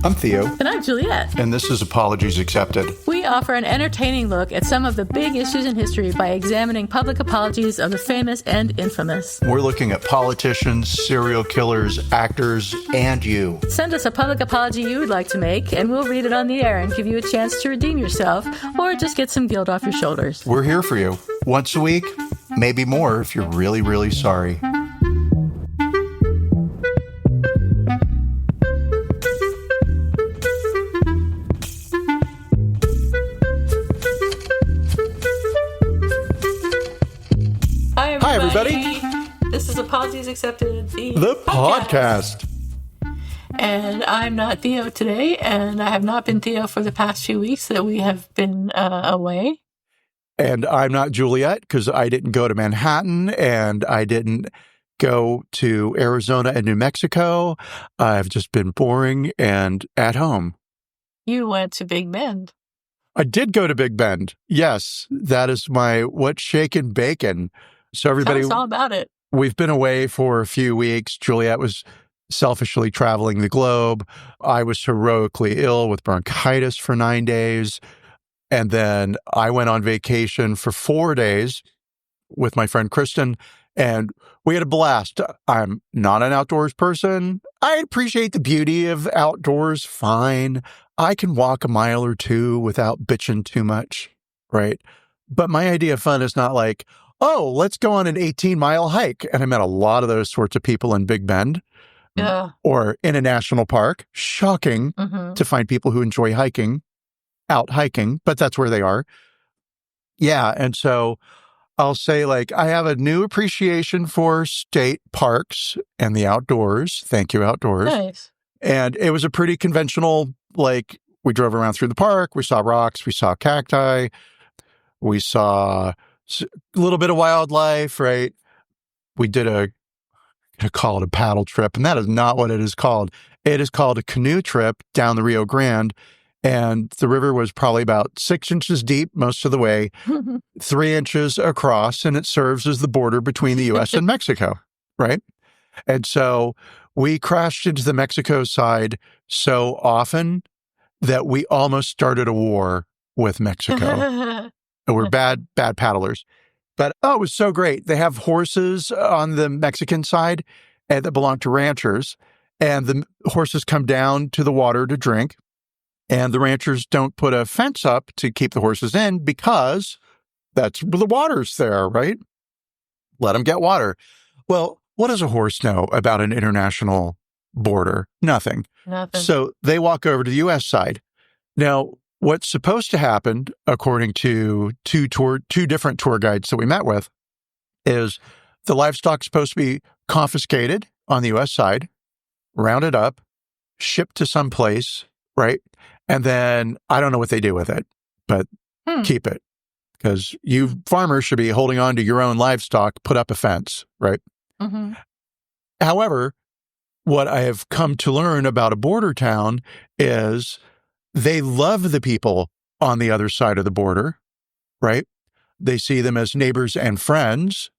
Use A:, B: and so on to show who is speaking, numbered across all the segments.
A: I'm Theo.
B: And I'm Juliette.
A: And this is Apologies Accepted.
B: We offer an entertaining look at some of the big issues in history by examining public apologies of the famous and infamous.
A: We're looking at politicians, serial killers, actors, and you.
B: Send us a public apology you would like to make, and we'll read it on the air and give you a chance to redeem yourself or just get some guilt off your shoulders.
A: We're here for you. Once a week, maybe more if you're really, really sorry.
B: Hi, everybody. This is Apologies Accepted,
A: the podcast.
B: And I'm not Theo today, and I have not been Theo for the past few weeks that we have been away.
A: And I'm not Juliette because I didn't go to Manhattan and I didn't go to Arizona and New Mexico. I've just been boring and at home.
B: You went to Big Bend.
A: I did go to Big Bend. Yes, that is my what's shakin' bacon. So everybody,
B: tell us all about it.
A: We've been away for a few weeks. Juliette was selfishly traveling the globe. I was heroically ill with bronchitis for 9 days. And then I went on vacation for 4 days with my friend Kristen, and we had a blast. I'm not an outdoors person. I appreciate the beauty of outdoors, fine. I can walk a mile or two without bitching too much, right? But my idea of fun is not like, oh, let's go on an 18-mile hike. And I met a lot of those sorts of people in Big Bend or in a national park. Shocking to find people who enjoy hiking, out hiking, but that's where they are. Yeah, and so I'll say, like, I have a new appreciation for state parks and the outdoors. Thank you, outdoors.
B: Nice.
A: And it was a pretty conventional, like, we drove around through the park, we saw rocks, we saw cacti, we saw a little bit of wildlife, right? We did I call it a paddle trip, and that is not what it is called. It is called a canoe trip down the Rio Grande, and the river was probably about 6 inches deep most of the way, 3 inches across, and it serves as the border between the U.S. and Mexico, right? And so we crashed into the Mexico side so often that we almost started a war with Mexico. We're bad paddlers. But, it was so great. They have horses on the Mexican side that belong to ranchers, and the horses come down to the water to drink, and the ranchers don't put a fence up to keep the horses in because that's the water's there, right? Let them get water. Well, what does a horse know about an international border? Nothing. So they walk over to the U.S. side. Now, what's supposed to happen, according to two different tour guides that we met with, is the livestock's supposed to be confiscated on the U.S. side, rounded up, shipped to some place, right? And then I don't know what they do with it, but keep it. Because you farmers should be holding on to your own livestock, put up a fence, right? Mm-hmm. However, what I have come to learn about a border town is they love the people on the other side of the border, right? They see them as neighbors and friends.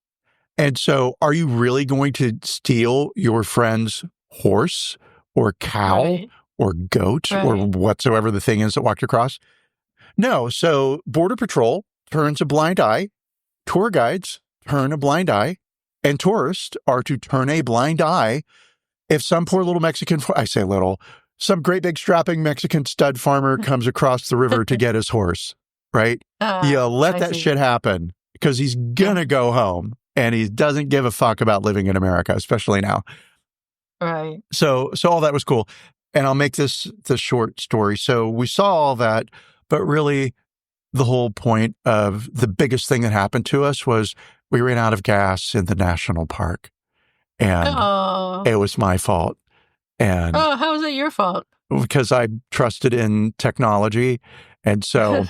A: And so are you really going to steal your friend's horse or cow or goat or whatsoever the thing is that walked across? No. So Border Patrol turns a blind eye, tour guides turn a blind eye, and tourists are to turn a blind eye if some poor little Mexican, I say little, some great big strapping Mexican stud farmer comes across the river to get his horse, right? Let that shit happen because he's going to go home and he doesn't give a fuck about living in America, especially now.
B: Right.
A: So all that was cool. And I'll make this the short story. So we saw all that, but really the whole point of the biggest thing that happened to us was we ran out of gas in the national park. And it was my fault. And
B: how was it your fault?
A: Because I trusted in technology. And so,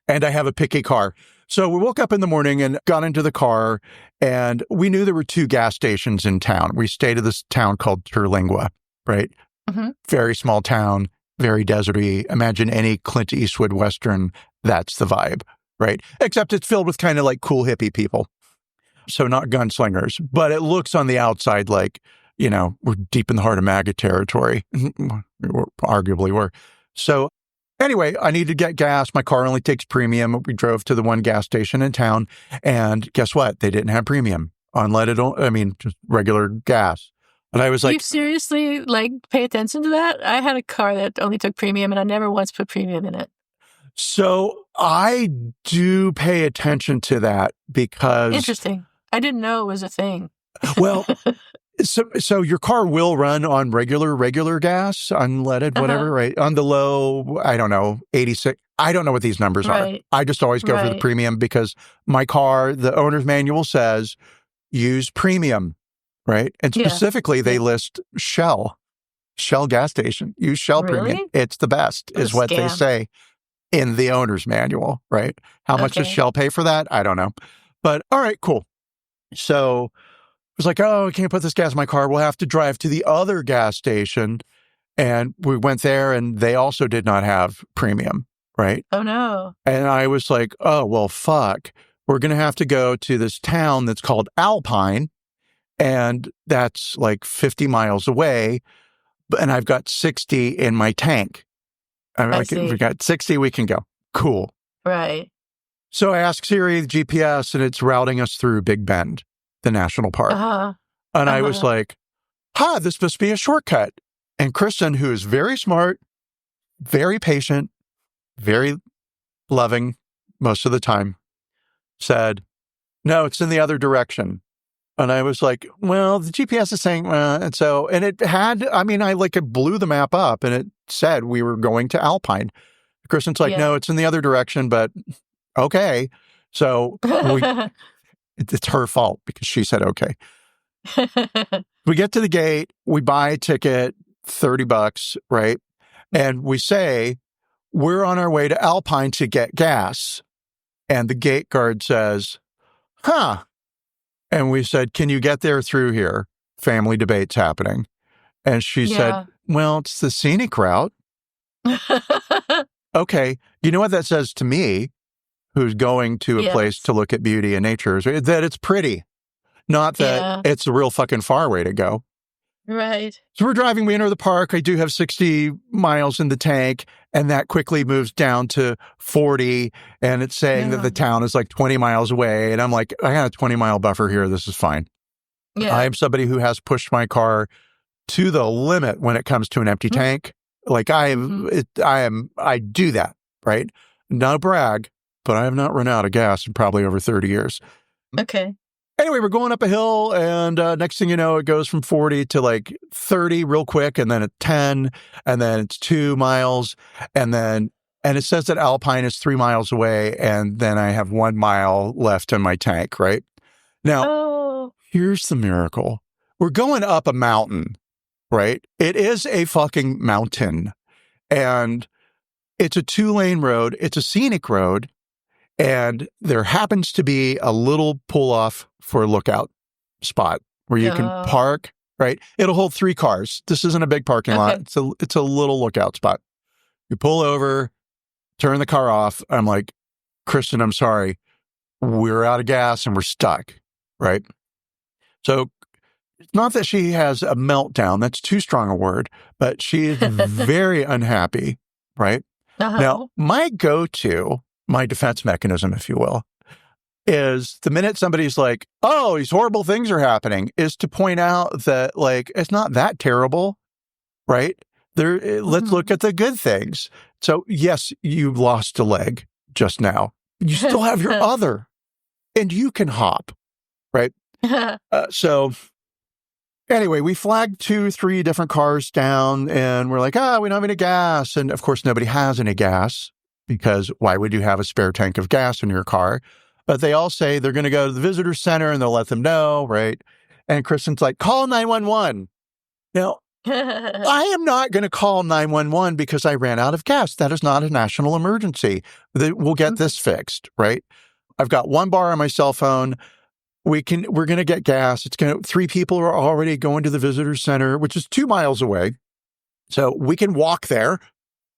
A: and I have a picky car. So we woke up in the morning and got into the car, and we knew there were 2 gas stations in town. We stayed at this town called Terlingua, right? Mm-hmm. Very small town, very deserty. Imagine any Clint Eastwood Western. That's the vibe, right? Except it's filled with kind of like cool hippie people. So not gunslingers, but it looks on the outside like, we're deep in the heart of maggot territory. Arguably were. So anyway, I needed to get gas. My car only takes premium. We drove to the one gas station in town, and guess what? They didn't have premium. Unleaded, just regular gas. And I was like,
B: you seriously pay attention to that? I had a car that only took premium, and I never once put premium in it.
A: So I do pay attention to that because...
B: Interesting. I didn't know it was a thing.
A: Well, so your car will run on regular gas, unleaded, whatever, right? On the low, I don't know, 86. I don't know what these numbers are. I just always go for the premium because my car, the owner's manual says, use premium, right? And specifically, they list Shell gas station. Use Shell premium. It's the best, is what they say in the owner's manual, right? How much does Shell pay for that? I don't know. But all right, cool. So I was like, I can't put this gas in my car. We'll have to drive to the other gas station. And we went there, and they also did not have premium, right?
B: Oh, no.
A: And I was like, oh, well, fuck. We're going to have to go to this town that's called Alpine, and that's 50 miles away. And I've got 60 in my tank. If we got 60, we can go. Cool.
B: Right.
A: So I asked Siri, the GPS, and it's routing us through Big Bend, the national park. And I was like, this must be a shortcut. And Kristen, who is very smart, very patient, very loving most of the time, said, no, it's in the other direction. And I was like, well, the GPS is saying, and it had, I blew the map up and it said we were going to Alpine. Kristen's like, no, it's in the other direction, but okay. So it's her fault because she said, okay. We get to the gate, we buy a ticket, $30, right? And we say, we're on our way to Alpine to get gas. And the gate guard says, And we said, can you get there through here? Family debate's happening. And she said, well, it's the scenic route. Okay. You know what that says to me, who's going to a place to look at beauty and nature, is that it's pretty, not that it's a real fucking far way to go.
B: Right.
A: So we're driving, we enter the park. I do have 60 miles in the tank, and that quickly moves down to 40. And it's saying that the town is 20 miles away. And I'm like, I got a 20-mile buffer here. This is fine. Yeah. I am somebody who has pushed my car to the limit when it comes to an empty tank. I do that, right? Not a brag, but I have not run out of gas in probably over 30 years.
B: Okay.
A: Anyway, we're going up a hill, and next thing you know, it goes from 40 to 30 real quick, and then at 10, and then it's 2 miles, and it says that Alpine is 3 miles away, and then I have 1 mile left in my tank, right? Now, here's the miracle. We're going up a mountain, right? It is a fucking mountain, and it's a 2-lane road. It's a scenic road. And there happens to be a little pull-off for a lookout spot where you can park, right? It'll hold 3 cars. This isn't a big parking lot. It's a little lookout spot. You pull over, turn the car off. I'm like, Kristen, I'm sorry. We're out of gas and we're stuck, right? So it's not that she has a meltdown. That's too strong a word. But she is very unhappy, right? Now, my go-to... my defense mechanism, if you will, is the minute somebody's like, oh, these horrible things are happening, is to point out that, it's not that terrible, right? Let's look at the good things. So, yes, you lost a leg just now. You still have your other, and you can hop, right? So, anyway, we flagged 2-3 different cars down, and we're like, we don't have any gas. And, of course, nobody has any gas. Because why would you have a spare tank of gas in your car? But they all say they're going to go to the visitor center and they'll let them know, right? And Kristen's like, call 911. Now, I am not going to call 911 because I ran out of gas. That is not a national emergency. We'll get this fixed, right? I've got 1 bar on my cell phone. We're going to get gas. 3 people are already going to the visitor center, which is 2 miles away. So we can walk there.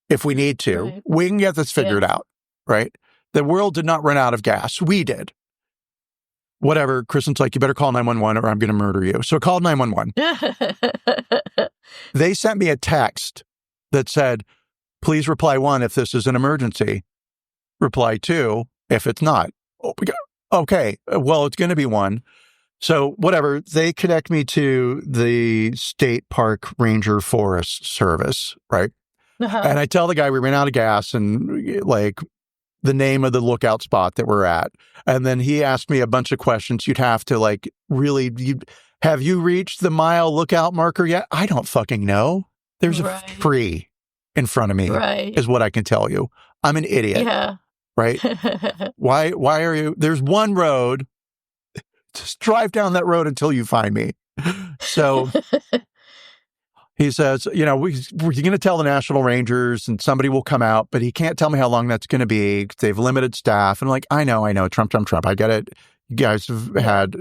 A: If we need to, right. We can get this figured out, right? The world did not run out of gas. We did. whatever. Kristen's like, you better call 911 or I'm going to murder you. So I called 911. They sent me a text that said, please reply 1 if this is an emergency. Reply 2 if it's not. Okay, well, it's going to be 1. So whatever, they connect me to the State Park Ranger Forest Service, right? And I tell the guy we ran out of gas and like the name of the lookout spot that we're at. And then he asked me a bunch of questions. You'd have to like really, have you reached the mile lookout marker yet? I don't fucking know. There's a tree in front of me is what I can tell you. I'm an idiot.
B: Yeah.
A: Right? Why are you, there's one road. Just drive down that road until you find me. So he says, you know, we're going to tell the National Rangers and somebody will come out, but he can't tell me how long that's going to be because they've limited staff. And I'm like, I know, Trump. I get it. You guys have had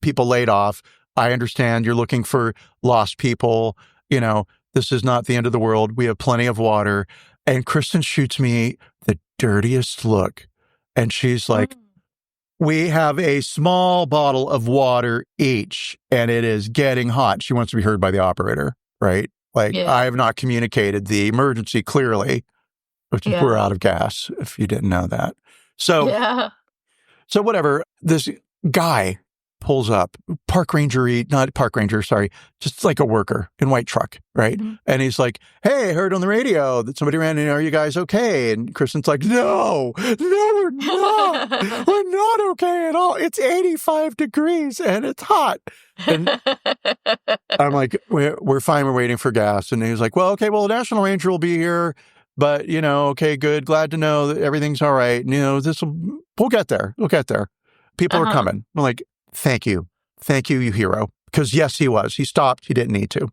A: people laid off. I understand you're looking for lost people. You know, this is not the end of the world. We have plenty of water. And Kristen shoots me the dirtiest look. And she's like, we have a small bottle of water each, and it is getting hot. She wants to be heard by the operator, right? Like, I have not communicated the emergency clearly, which is we're out of gas, if you didn't know that. So, so whatever, this guy pulls up, just like a worker in white truck, right? Mm-hmm. And he's like, hey, I heard on the radio that somebody ran in. Are you guys okay? And Kristen's like, no, we're not. We're not okay at all. It's 85 degrees and it's hot. And I'm like, we're fine. We're waiting for gas. And he's like, well, the National Ranger will be here. But, you know, okay, good. Glad to know that everything's all right. And, you know, we'll get there. People are coming. I'm like, thank you, you hero. Because yes, he was. He stopped. He didn't need to.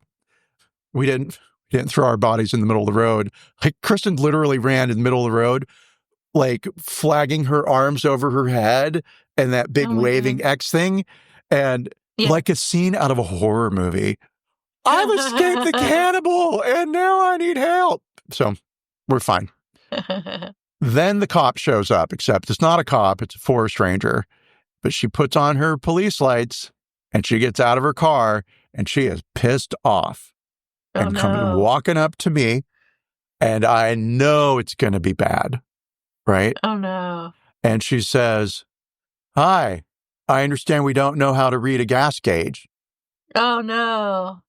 A: We didn't throw our bodies in the middle of the road. Like Kristen literally ran in the middle of the road, like flagging her arms over her head and that big waving X thing. And like a scene out of a horror movie. I've escaped the cannibal and now I need help. So we're fine. Then the cop shows up, except it's not a cop. It's a forest ranger. But she puts on her police lights and she gets out of her car and she is pissed off and coming walking up to me. And I know it's going to be bad. Right?
B: Oh, no.
A: And she says, hi, I understand we don't know how to read a gas gauge.
B: Oh, no.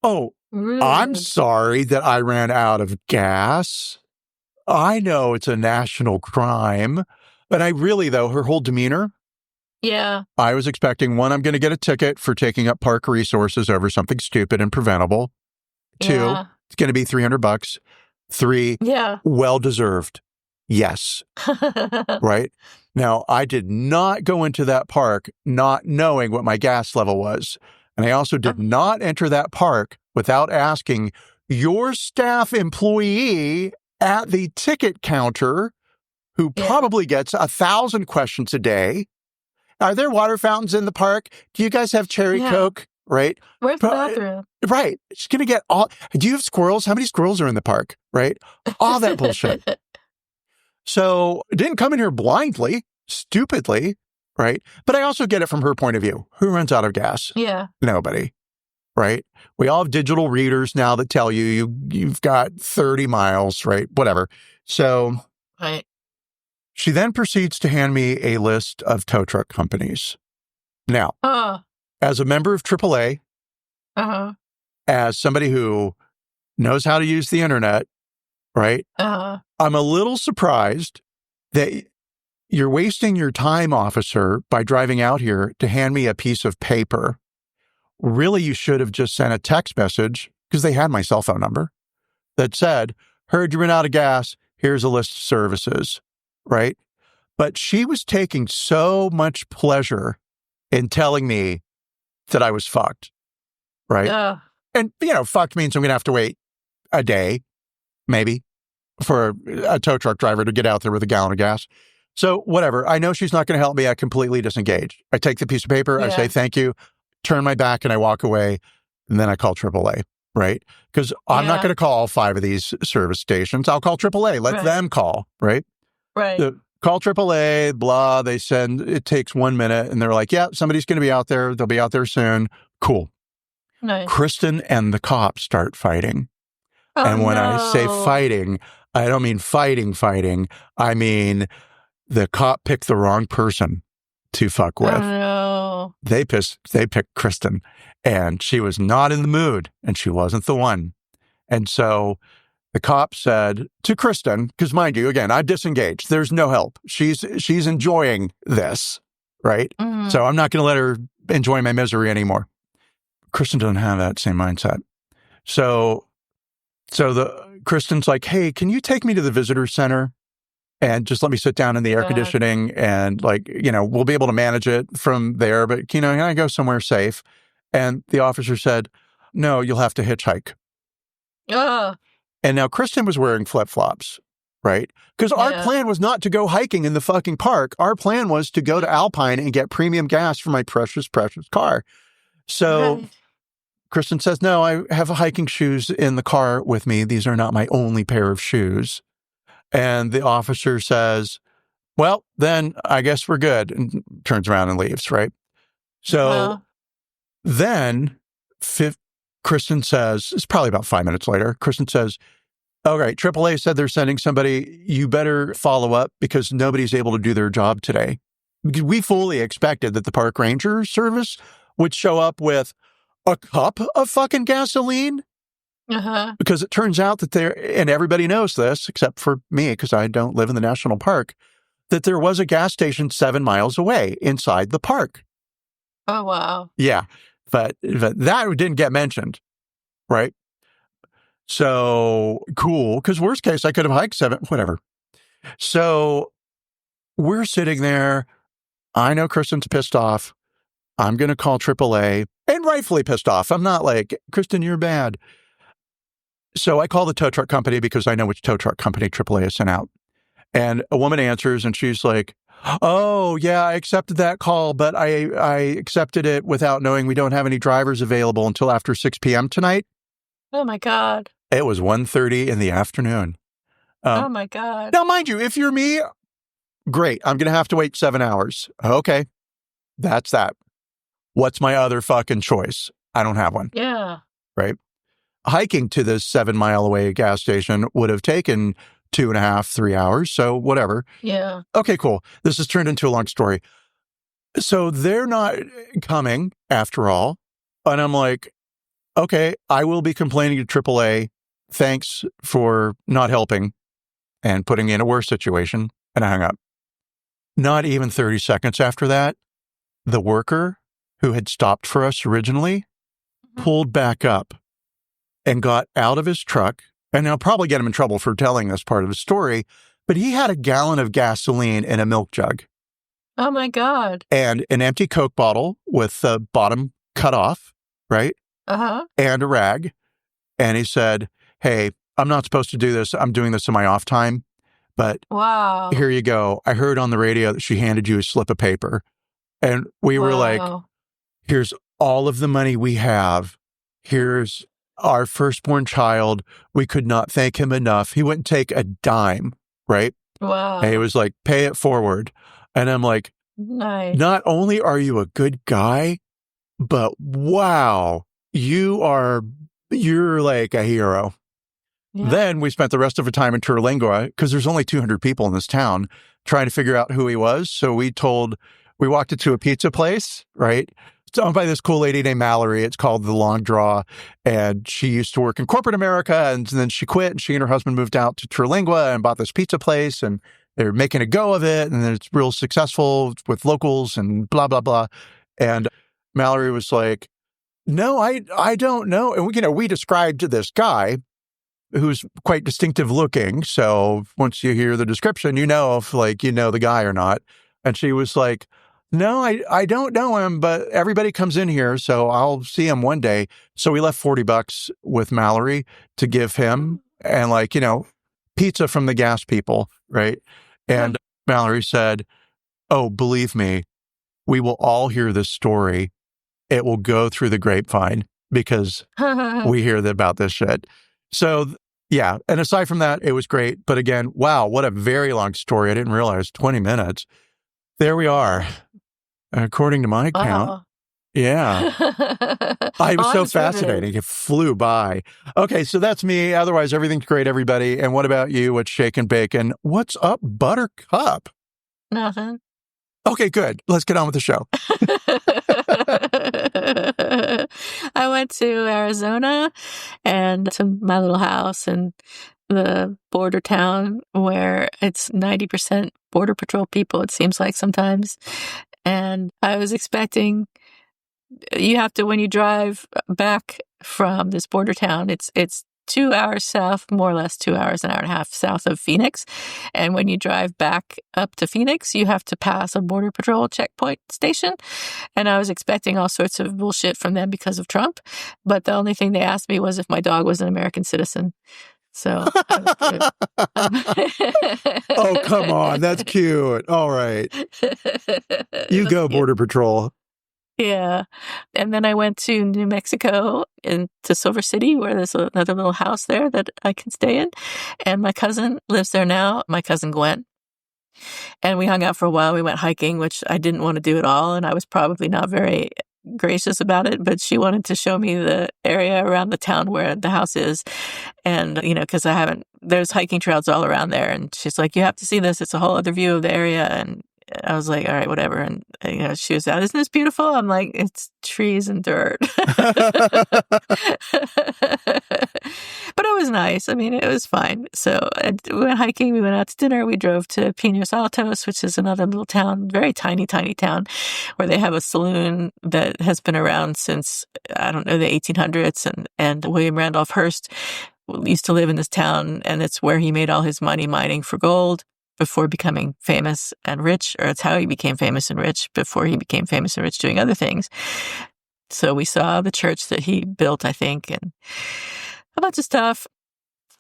A: Oh, rude. I'm sorry that I ran out of gas. I know it's a national crime. But I really, though, her whole demeanor.
B: Yeah.
A: I was expecting, 1, I'm going to get a ticket for taking up park resources over something stupid and preventable. 2, it's going to be $300. 3, well-deserved. Yes. Right? Now, I did not go into that park not knowing what my gas level was. And I also did not enter that park without asking your staff employee at the ticket counter, who probably gets 1,000 questions a day. Are there water fountains in the park? Do you guys have cherry Coke? Right?
B: Where's the bathroom?
A: Right. She's going to get all... Do you have squirrels? How many squirrels are in the park? Right? All that bullshit. So it didn't come in here blindly, stupidly, right? But I also get it from her point of view. Who runs out of gas?
B: Yeah.
A: Nobody. Right? We all have digital readers now that tell you've got 30 miles, right? Whatever. So...
B: Right.
A: She then proceeds to hand me a list of tow truck companies. Now, as a member of AAA, as somebody who knows how to use the internet, right? I'm a little surprised that you're wasting your time, officer, by driving out here to hand me a piece of paper. Really, you should have just sent a text message, because they had my cell phone number, that said, heard you ran out of gas, here's a list of services. Right? But she was taking so much pleasure in telling me that I was fucked. Right? And, fucked means I'm going to have to wait a day, maybe, for a tow truck driver to get out there with a gallon of gas. So whatever. I know she's not going to help me. I completely disengage. I take the piece of paper. I say, thank you, turn my back, and I walk away. And then I call AAA. Right? Because I'm not going to call all 5 of these service stations. I'll call AAA. Let them call. Right?
B: Right.
A: call AAA, blah. They send, it takes 1 minute and they're like, yeah, somebody's going to be out there. They'll be out there soon. Cool.
B: Nice.
A: Kristen and the cops start fighting.
B: Oh,
A: and when I say
B: no.
A: fighting, I don't mean fighting. I mean, the cop picked the wrong person to fuck with.
B: Oh, no.
A: They picked Kristen, and she was not in the mood, and she wasn't the one. And so the cop said to Kristen, because mind you, again, I'm disengaged. There's no help. She's enjoying this, right?
B: Mhm.
A: So I'm not going to let her enjoy my misery anymore. Kristen doesn't have that same mindset. So the Kristen's like, hey, can you take me to the visitor center and just let me sit down in the air conditioning and like, we'll be able to manage it from there. But, can I go somewhere safe? And the officer said, no, you'll have to hitchhike. And now Kristen was wearing flip-flops, right? Because our plan was not to go hiking in the fucking park. Our plan was to go to Alpine and get premium gas for my precious, precious car. So Kristen says, no, I have hiking shoes in the car with me. These are not my only pair of shoes. And the officer says, well, then I guess we're good, and turns around and leaves, right? So then Kristen says, it's probably about 5 minutes later, Kristen says, all right, AAA said they're sending somebody. You better follow up because nobody's able to do their job today. We fully expected that the park ranger service would show up with a cup of fucking gasoline. Because it turns out that and everybody knows this, except for me, because I don't live in the national park, that there was a gas station 7 miles away inside the park.
B: Oh, wow.
A: Yeah. But that didn't get mentioned, right? So cool. Because worst case, I could have hiked 7, whatever. So we're sitting there. I know Kristen's pissed off. I'm going to call AAA, and rightfully pissed off. I'm not like, Kristen, you're bad. So I call the tow truck company because I know which tow truck company AAA has sent out. And a woman answers and she's like, oh, yeah, I accepted that call, but I accepted it without knowing we don't have any drivers available until after 6 p.m. tonight.
B: Oh, my God.
A: It was 1:30 in the afternoon.
B: Oh, my God.
A: Now, mind you, if you're me, great. I'm going to have to wait 7 hours. Okay, that's that. What's my other fucking choice? I don't have one.
B: Yeah.
A: Right? Hiking to this 7 mile away gas station would have taken 2.5, 3 hours. So whatever.
B: Yeah.
A: Okay, cool. This has turned into a long story. So they're not coming after all. And I'm like, okay, I will be complaining to AAA. Thanks for not helping and putting me in a worse situation. And I hung up. Not even 30 seconds after that, the worker who had stopped for us originally pulled back up and got out of his truck, and I'll probably get him in trouble for telling this part of his story, but he had a gallon of gasoline in a milk jug.
B: Oh, my God.
A: And an empty Coke bottle with the bottom cut off, right? And a rag. And he said, hey, I'm not supposed to do this. I'm doing this in my off time, but
B: wow.
A: Here you go. I heard on the radio that she handed you a slip of paper. And we were like, here's all of the money we have. Here's our firstborn child. We could not thank him enough. He wouldn't take a dime, right?
B: Wow.
A: And he was like, pay it forward. And I'm like,
B: nice.
A: Not only are you a good guy, but wow, you're like a hero. Yeah. Then we spent the rest of the time in Terlingua because there's only 200 people in this town trying to figure out who he was. So we walked into a pizza place, right? It's owned by this cool lady named Mallory. It's called The Long Draw. And she used to work in corporate America. And then she quit. And she and her husband moved out to Terlingua and bought this pizza place. And they're making a go of it. And it's real successful with locals and blah, blah, blah. And Mallory was like, no, I don't know. And we described this guy who's quite distinctive looking. So once you hear the description, you know if the guy or not. And she was like, no, I don't know him, but everybody comes in here, so I'll see him one day. So we left $40 with Mallory to give him and pizza from the gas people, right? And Mallory said, oh, believe me, we will all hear this story. It will go through the grapevine because we hear about this shit. So Yeah. And aside from that, it was great. But again, wow, what a very long story. I didn't realize 20 minutes. There we are, according to my count.
B: Wow.
A: Yeah. It was so fascinating. It flew by. Okay, so that's me. Otherwise, everything's great, everybody. And what about you? What's shaking bacon? What's up, Buttercup?
B: Nothing.
A: Okay, good. Let's get on with the show.
B: I went to Arizona and to my little house in the border town where it's 90% Border Patrol people, it seems like sometimes. And I was expecting, you have to, when you drive back from this border town, it's 2 hours south, more or less 2 hours, an hour and a half south of Phoenix. And when you drive back up to Phoenix, you have to pass a Border Patrol checkpoint station. And I was expecting all sorts of bullshit from them because of Trump. But the only thing they asked me was if my dog was an American citizen. So.
A: Oh, come on. That's cute. All right. You go, Border Patrol.
B: Yeah. And then I went to New Mexico and to Silver City, where there's another little house there that I can stay in. And my cousin lives there now, my cousin Gwen. And we hung out for a while. We went hiking, which I didn't want to do at all. And I was probably not very gracious about it, but she wanted to show me the area around the town where the house is. And, because there's hiking trails all around there. And she's like, you have to see this. It's a whole other view of the area. And I was like, all right, whatever. And, she was out, isn't this beautiful? I'm like, it's trees and dirt. But it was nice. I mean, it was fine. So we went hiking. We went out to dinner. We drove to Pinos Altos, which is another little town, very tiny, tiny town, where they have a saloon that has been around since, I don't know, the 1800s. And William Randolph Hearst used to live in this town, and it's where he made all his money mining for gold before becoming famous and rich, or it's how he became famous and rich before he became famous and rich doing other things. So we saw the church that he built, I think, and a bunch of stuff.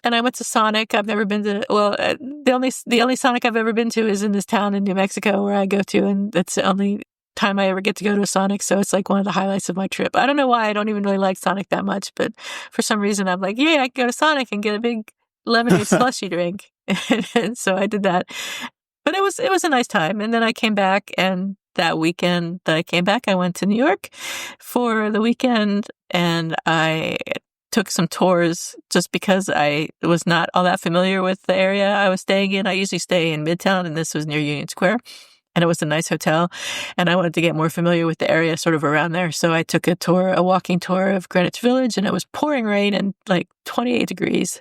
B: And I went to Sonic. I've never been to, the only Sonic I've ever been to is in this town in New Mexico where I go to, and that's the only time I ever get to go to a Sonic. So it's like one of the highlights of my trip. I don't know why I don't even really like Sonic that much, but for some reason I'm like, yeah, I can go to Sonic and get a big lemonade slushy drink. And so I did that. But it was a nice time. And then I came back, and that weekend that I came back, I went to New York for the weekend, and I took some tours just because I was not all that familiar with the area I was staying in. I usually stay in Midtown, and this was near Union Square. And it was a nice hotel, and I wanted to get more familiar with the area sort of around there. So I took a walking tour of Greenwich Village, and it was pouring rain and like 28 degrees.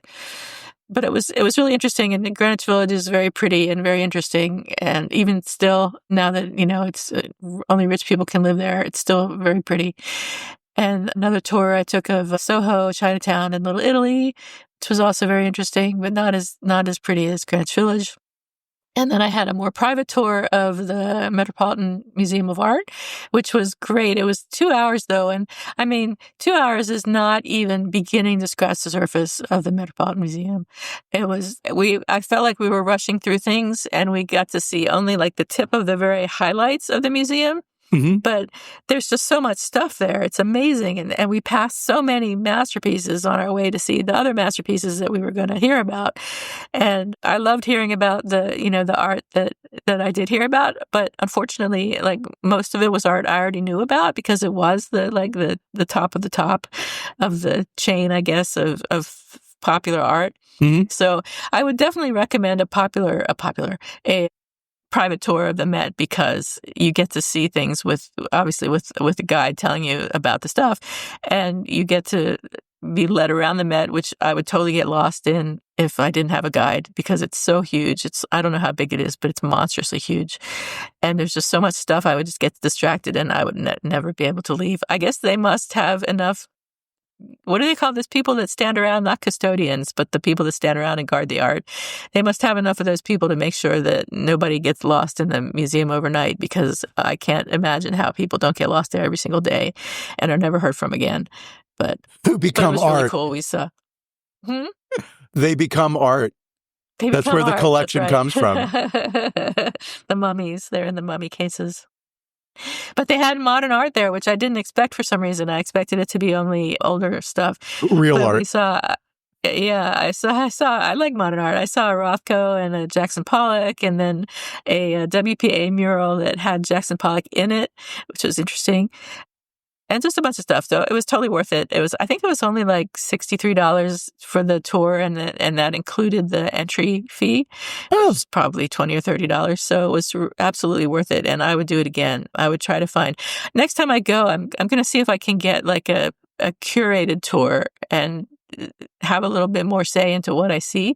B: But it was really interesting, and Greenwich Village is very pretty and very interesting. And even still, now that, it's only rich people can live there, it's still very pretty. And another tour I took of Soho, Chinatown, and Little Italy, which was also very interesting, but not as pretty as Greenwich Village. And then I had a more private tour of the Metropolitan Museum of Art, which was great. It was 2 hours though. And I mean, 2 hours is not even beginning to scratch the surface of the Metropolitan Museum. I felt like we were rushing through things, and we got to see only like the tip of the very highlights of the museum. Mm-hmm. But there's just so much stuff there. It's amazing. And we passed so many masterpieces on our way to see the other masterpieces that we were going to hear about. And I loved hearing about the art that I did hear about. But unfortunately, like most of it was art I already knew about, because it was the top of the top of the chain, I guess, of popular art. Mm-hmm. So I would definitely recommend a private tour of the Met, because you get to see things with a guide telling you about the stuff, and you get to be led around the Met, which I would totally get lost in if I didn't have a guide, because it's so huge. I don't know how big it is, but it's monstrously huge. And there's just so much stuff. I would just get distracted, and I would never be able to leave. I guess they must have enough. What do they call this? People that stand around, not custodians, but the people that stand around and guard the art. They must have enough of those people to make sure that nobody gets lost in the museum overnight, because I can't imagine how people don't get lost there every single day and are never heard from again. But
A: who become
B: it was
A: art?
B: Really cool. We saw.
A: They become art. That's where the collection comes from.
B: The mummies. They're in the mummy cases. But they had modern art there, which I didn't expect for some reason. I expected it to be only older stuff.
A: Real art.
B: We saw, Yeah, I like modern art. I saw a Rothko and a Jackson Pollock, and then a WPA mural that had Jackson Pollock in it, which was interesting. And just a bunch of stuff. So it was totally worth it. I think it was only like $63 for the tour, and that included the entry fee. It was probably $20 or $30. So it was absolutely worth it. And I would do it again. I would try to find, next time I go, I'm going to see if I can get like a curated tour and have a little bit more say into what I see.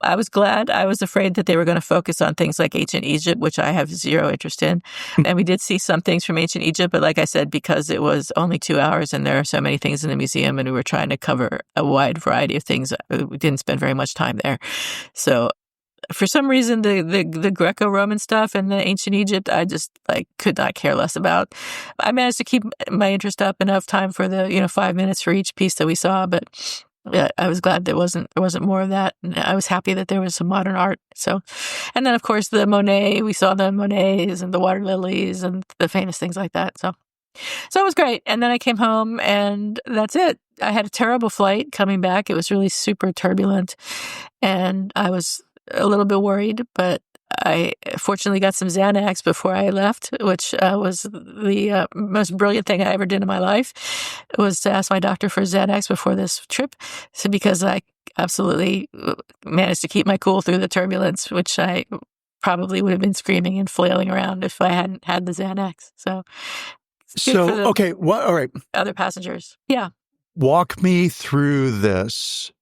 B: I was glad. I was afraid that they were going to focus on things like ancient Egypt, which I have zero interest in. And we did see some things from ancient Egypt, but like I said, because it was only 2 hours and there are so many things in the museum and we were trying to cover a wide variety of things, we didn't spend very much time there. So for some reason, the Greco-Roman stuff and the ancient Egypt, I just could not care less about. I managed to keep my interest up enough time for the 5 minutes for each piece that we saw, but yeah, I was glad there wasn't more of that. And I was happy that there was some modern art. So, and then of course the Monet, we saw the Monets and the water lilies and the famous things like that. So it was great. And then I came home and that's it. I had a terrible flight coming back. It was really super turbulent and I was a little bit worried, but I fortunately got some Xanax before I left, which was the most brilliant thing I ever did in my life, was to ask my doctor for Xanax before this trip. So because I absolutely managed to keep my cool through the turbulence, which I probably would have been screaming and flailing around if I hadn't had the Xanax. So
A: okay, all right.
B: Other passengers. Yeah.
A: Walk me through this,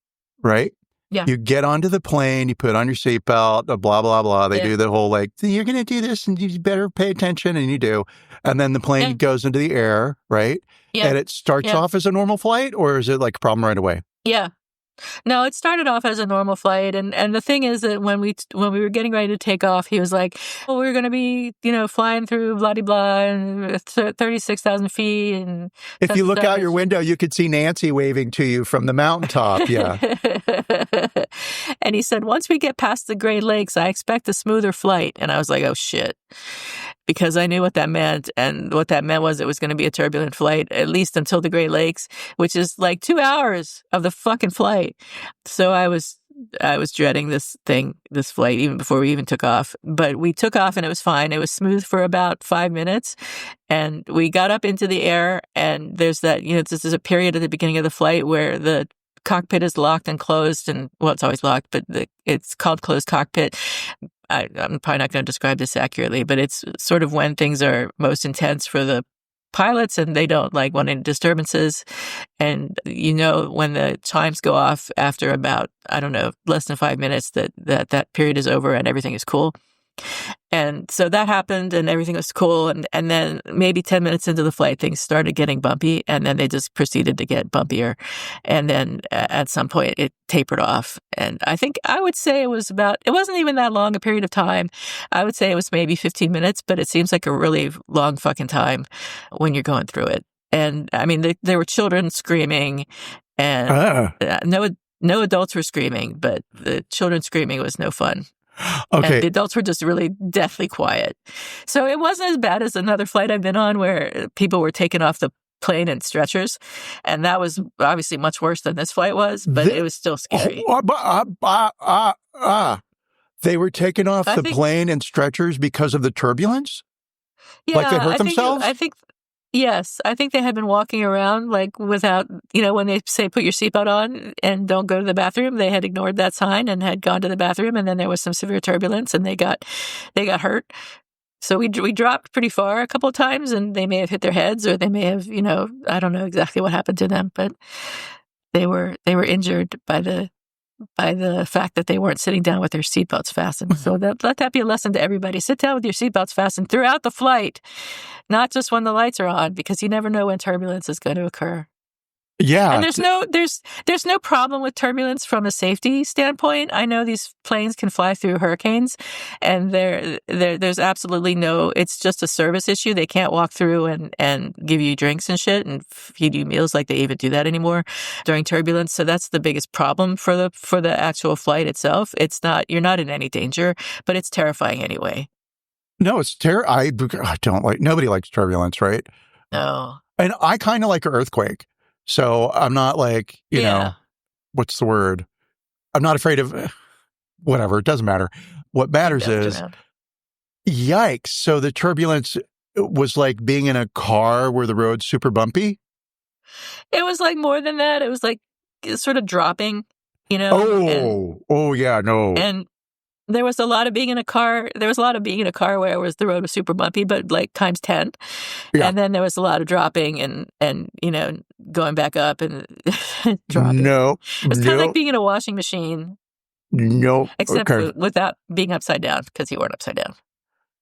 A: right?
B: Yeah.
A: You get onto the plane, you put on your seatbelt, blah, blah, blah. They do the whole you're going to do this and you better pay attention, and you do. And then the plane goes into the air, right? Yeah. And it starts off as a normal flight, or is it like a problem right away?
B: Yeah. No, it started off as a normal flight. And the thing is that when we were getting ready to take off, he was like, well, we're going to be, flying through blah-de-blah and 36,000 feet. And
A: if you look out your window, you could see Nancy waving to you from the mountaintop. Yeah.
B: And he said, once we get past the Great Lakes, I expect a smoother flight. And I was like, oh, shit. Because I knew what that meant. And what that meant was it was going to be a turbulent flight, at least until the Great Lakes, which is like 2 hours of the fucking flight. So I was dreading this flight, even before we even took off. But we took off and it was fine. It was smooth for about 5 minutes. And we got up into the air and there's that, there's a period at the beginning of the flight where the cockpit is locked and closed, and it's always locked, but it's called closed cockpit. I'm probably not going to describe this accurately, but it's sort of when things are most intense for the pilots and they don't want any disturbances. And when the chimes go off after about, less than 5 minutes, that period is over and everything is cool. And so that happened and everything was cool. And then maybe 10 minutes into the flight, things started getting bumpy and then they just proceeded to get bumpier. And then at some point it tapered off. And I would say it wasn't even that long a period of time. I would say it was maybe 15 minutes, but it seems like a really long fucking time when you're going through it. And I mean, there were children screaming and no adults were screaming, but the children screaming was no fun.
A: Okay.
B: And the adults were just really deathly quiet. So it wasn't as bad as another flight I've been on where people were taken off the plane in stretchers. And that was obviously much worse than this flight was, but it was still scary.
A: They were taken off the plane in stretchers because of the turbulence?
B: Yeah,
A: they hurt themselves?
B: Yes, I think they had been walking around without, when they say put your seatbelt on and don't go to the bathroom, they had ignored that sign and had gone to the bathroom, and then there was some severe turbulence and they got hurt. So we dropped pretty far a couple of times, and they may have hit their heads, or they may have, I don't know exactly what happened to them, but they were injured by the fact that they weren't sitting down with their seatbelts fastened. So let that be a lesson to everybody. Sit down with your seatbelts fastened throughout the flight, not just when the lights are on, because you never know when turbulence is going to occur.
A: Yeah.
B: And there's no problem with turbulence from a safety standpoint. I know these planes can fly through hurricanes, and there's absolutely it's just a service issue. They can't walk through and give you drinks and shit and feed you meals like they even do that anymore during turbulence. So that's the biggest problem for the actual flight itself. You're not in any danger, but it's terrifying anyway.
A: No, it's I don't nobody likes turbulence, right?
B: No.
A: And I kind of like an earthquake. So I'm not you know. what's the word? I'm not afraid of whatever. It doesn't matter. What matters is, yikes. So the turbulence was like being in a car where the road's super bumpy?
B: It was like more than that. It was like sort of dropping,
A: Yeah, no.
B: And there was a lot of being in a car. There was a lot of being in a car where the road was super bumpy, but like times 10. Yeah. And then there was a lot of dropping and going back up and dropping.
A: No.
B: It was kind of like being in a washing machine.
A: No.
B: Except without being upside down, because you weren't upside down.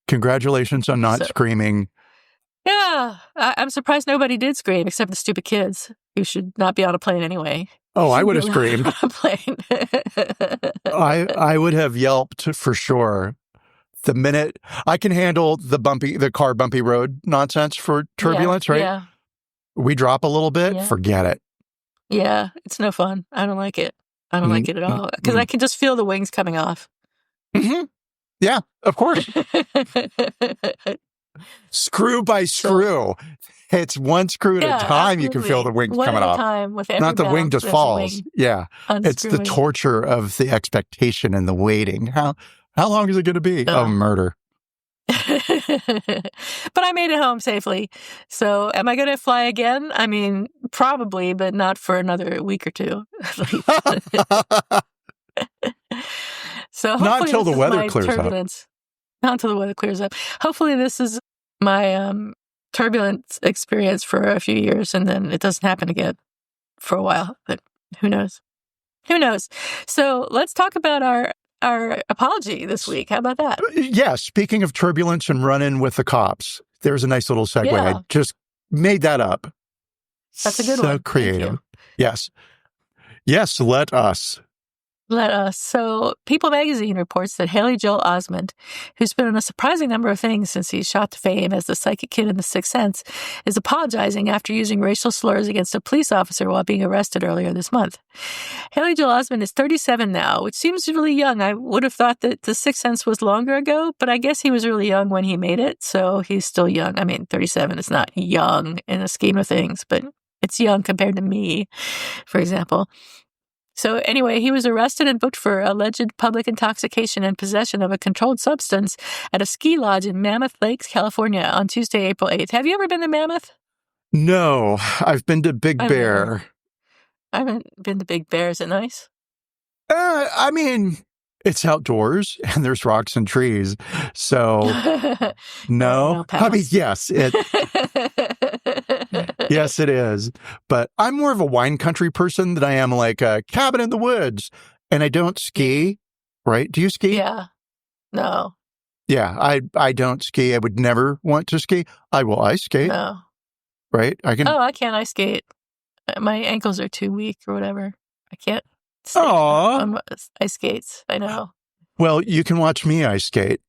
A: Congratulations on not screaming.
B: Yeah. I'm surprised nobody did scream except the stupid kids who should not be on a plane anyway.
A: Oh, I would have screamed.
B: On a plane.
A: I would have yelped for sure. The minute I can handle the car bumpy road nonsense for turbulence, right?
B: Yeah.
A: We drop a little bit, forget it.
B: Yeah, it's no fun. I don't like it. I don't like it at all. Because I can just feel the wings coming off.
A: Mm-hmm. Yeah, of course. Screw by screw. It's one screw at a time. Absolutely. You can feel the wings coming off.
B: Time with every
A: not the wing just falls. Yeah. It's the torture of the expectation and the waiting. How long is it going to be? Oh, murder.
B: But I made it home safely. So am I going to fly again? I mean, probably, but not for another week or two. So
A: not until the weather clears up.
B: Not until the weather clears up. Hopefully this is my turbulent experience for a few years, and then it doesn't happen again for a while. But who knows? Who knows? So let's talk about our apology this week. How about that?
A: Yeah. Speaking of turbulence and run-in with the cops, there's a nice little segue. Yeah. I just made that up.
B: That's a good one.
A: So creative. Yes. Yes, let us.
B: Let us. So People magazine reports that Haley Joel Osment, who's been in a surprising number of things since he shot to fame as the psychic kid in The Sixth Sense, is apologizing after using racial slurs against a police officer while being arrested earlier this month. Haley Joel Osment is 37 now, which seems really young. I would have thought that The Sixth Sense was longer ago, but I guess he was really young when he made it, so he's still young. I mean, 37 is not young in the scheme of things, but it's young compared to me, for example. So anyway, he was arrested and booked for alleged public intoxication and possession of a controlled substance at a ski lodge in Mammoth Lakes, California on Tuesday, April 8th. Have you ever been to Mammoth?
A: No, I've been to Big Bear.
B: I haven't been to Big Bear. Is it nice?
A: I mean, it's outdoors and there's rocks and trees. So, no. I mean, yes, yes, it is. But I'm more of a wine country person than I am like a cabin in the woods. And I don't ski, right? Do you ski?
B: Yeah. No.
A: Yeah, I don't ski. I would never want to ski. I will ice skate.
B: No.
A: Right? I
B: can't ice skate. My ankles are too weak or whatever. I can't
A: on
B: ice skates. I know.
A: Well, you can watch me ice skate.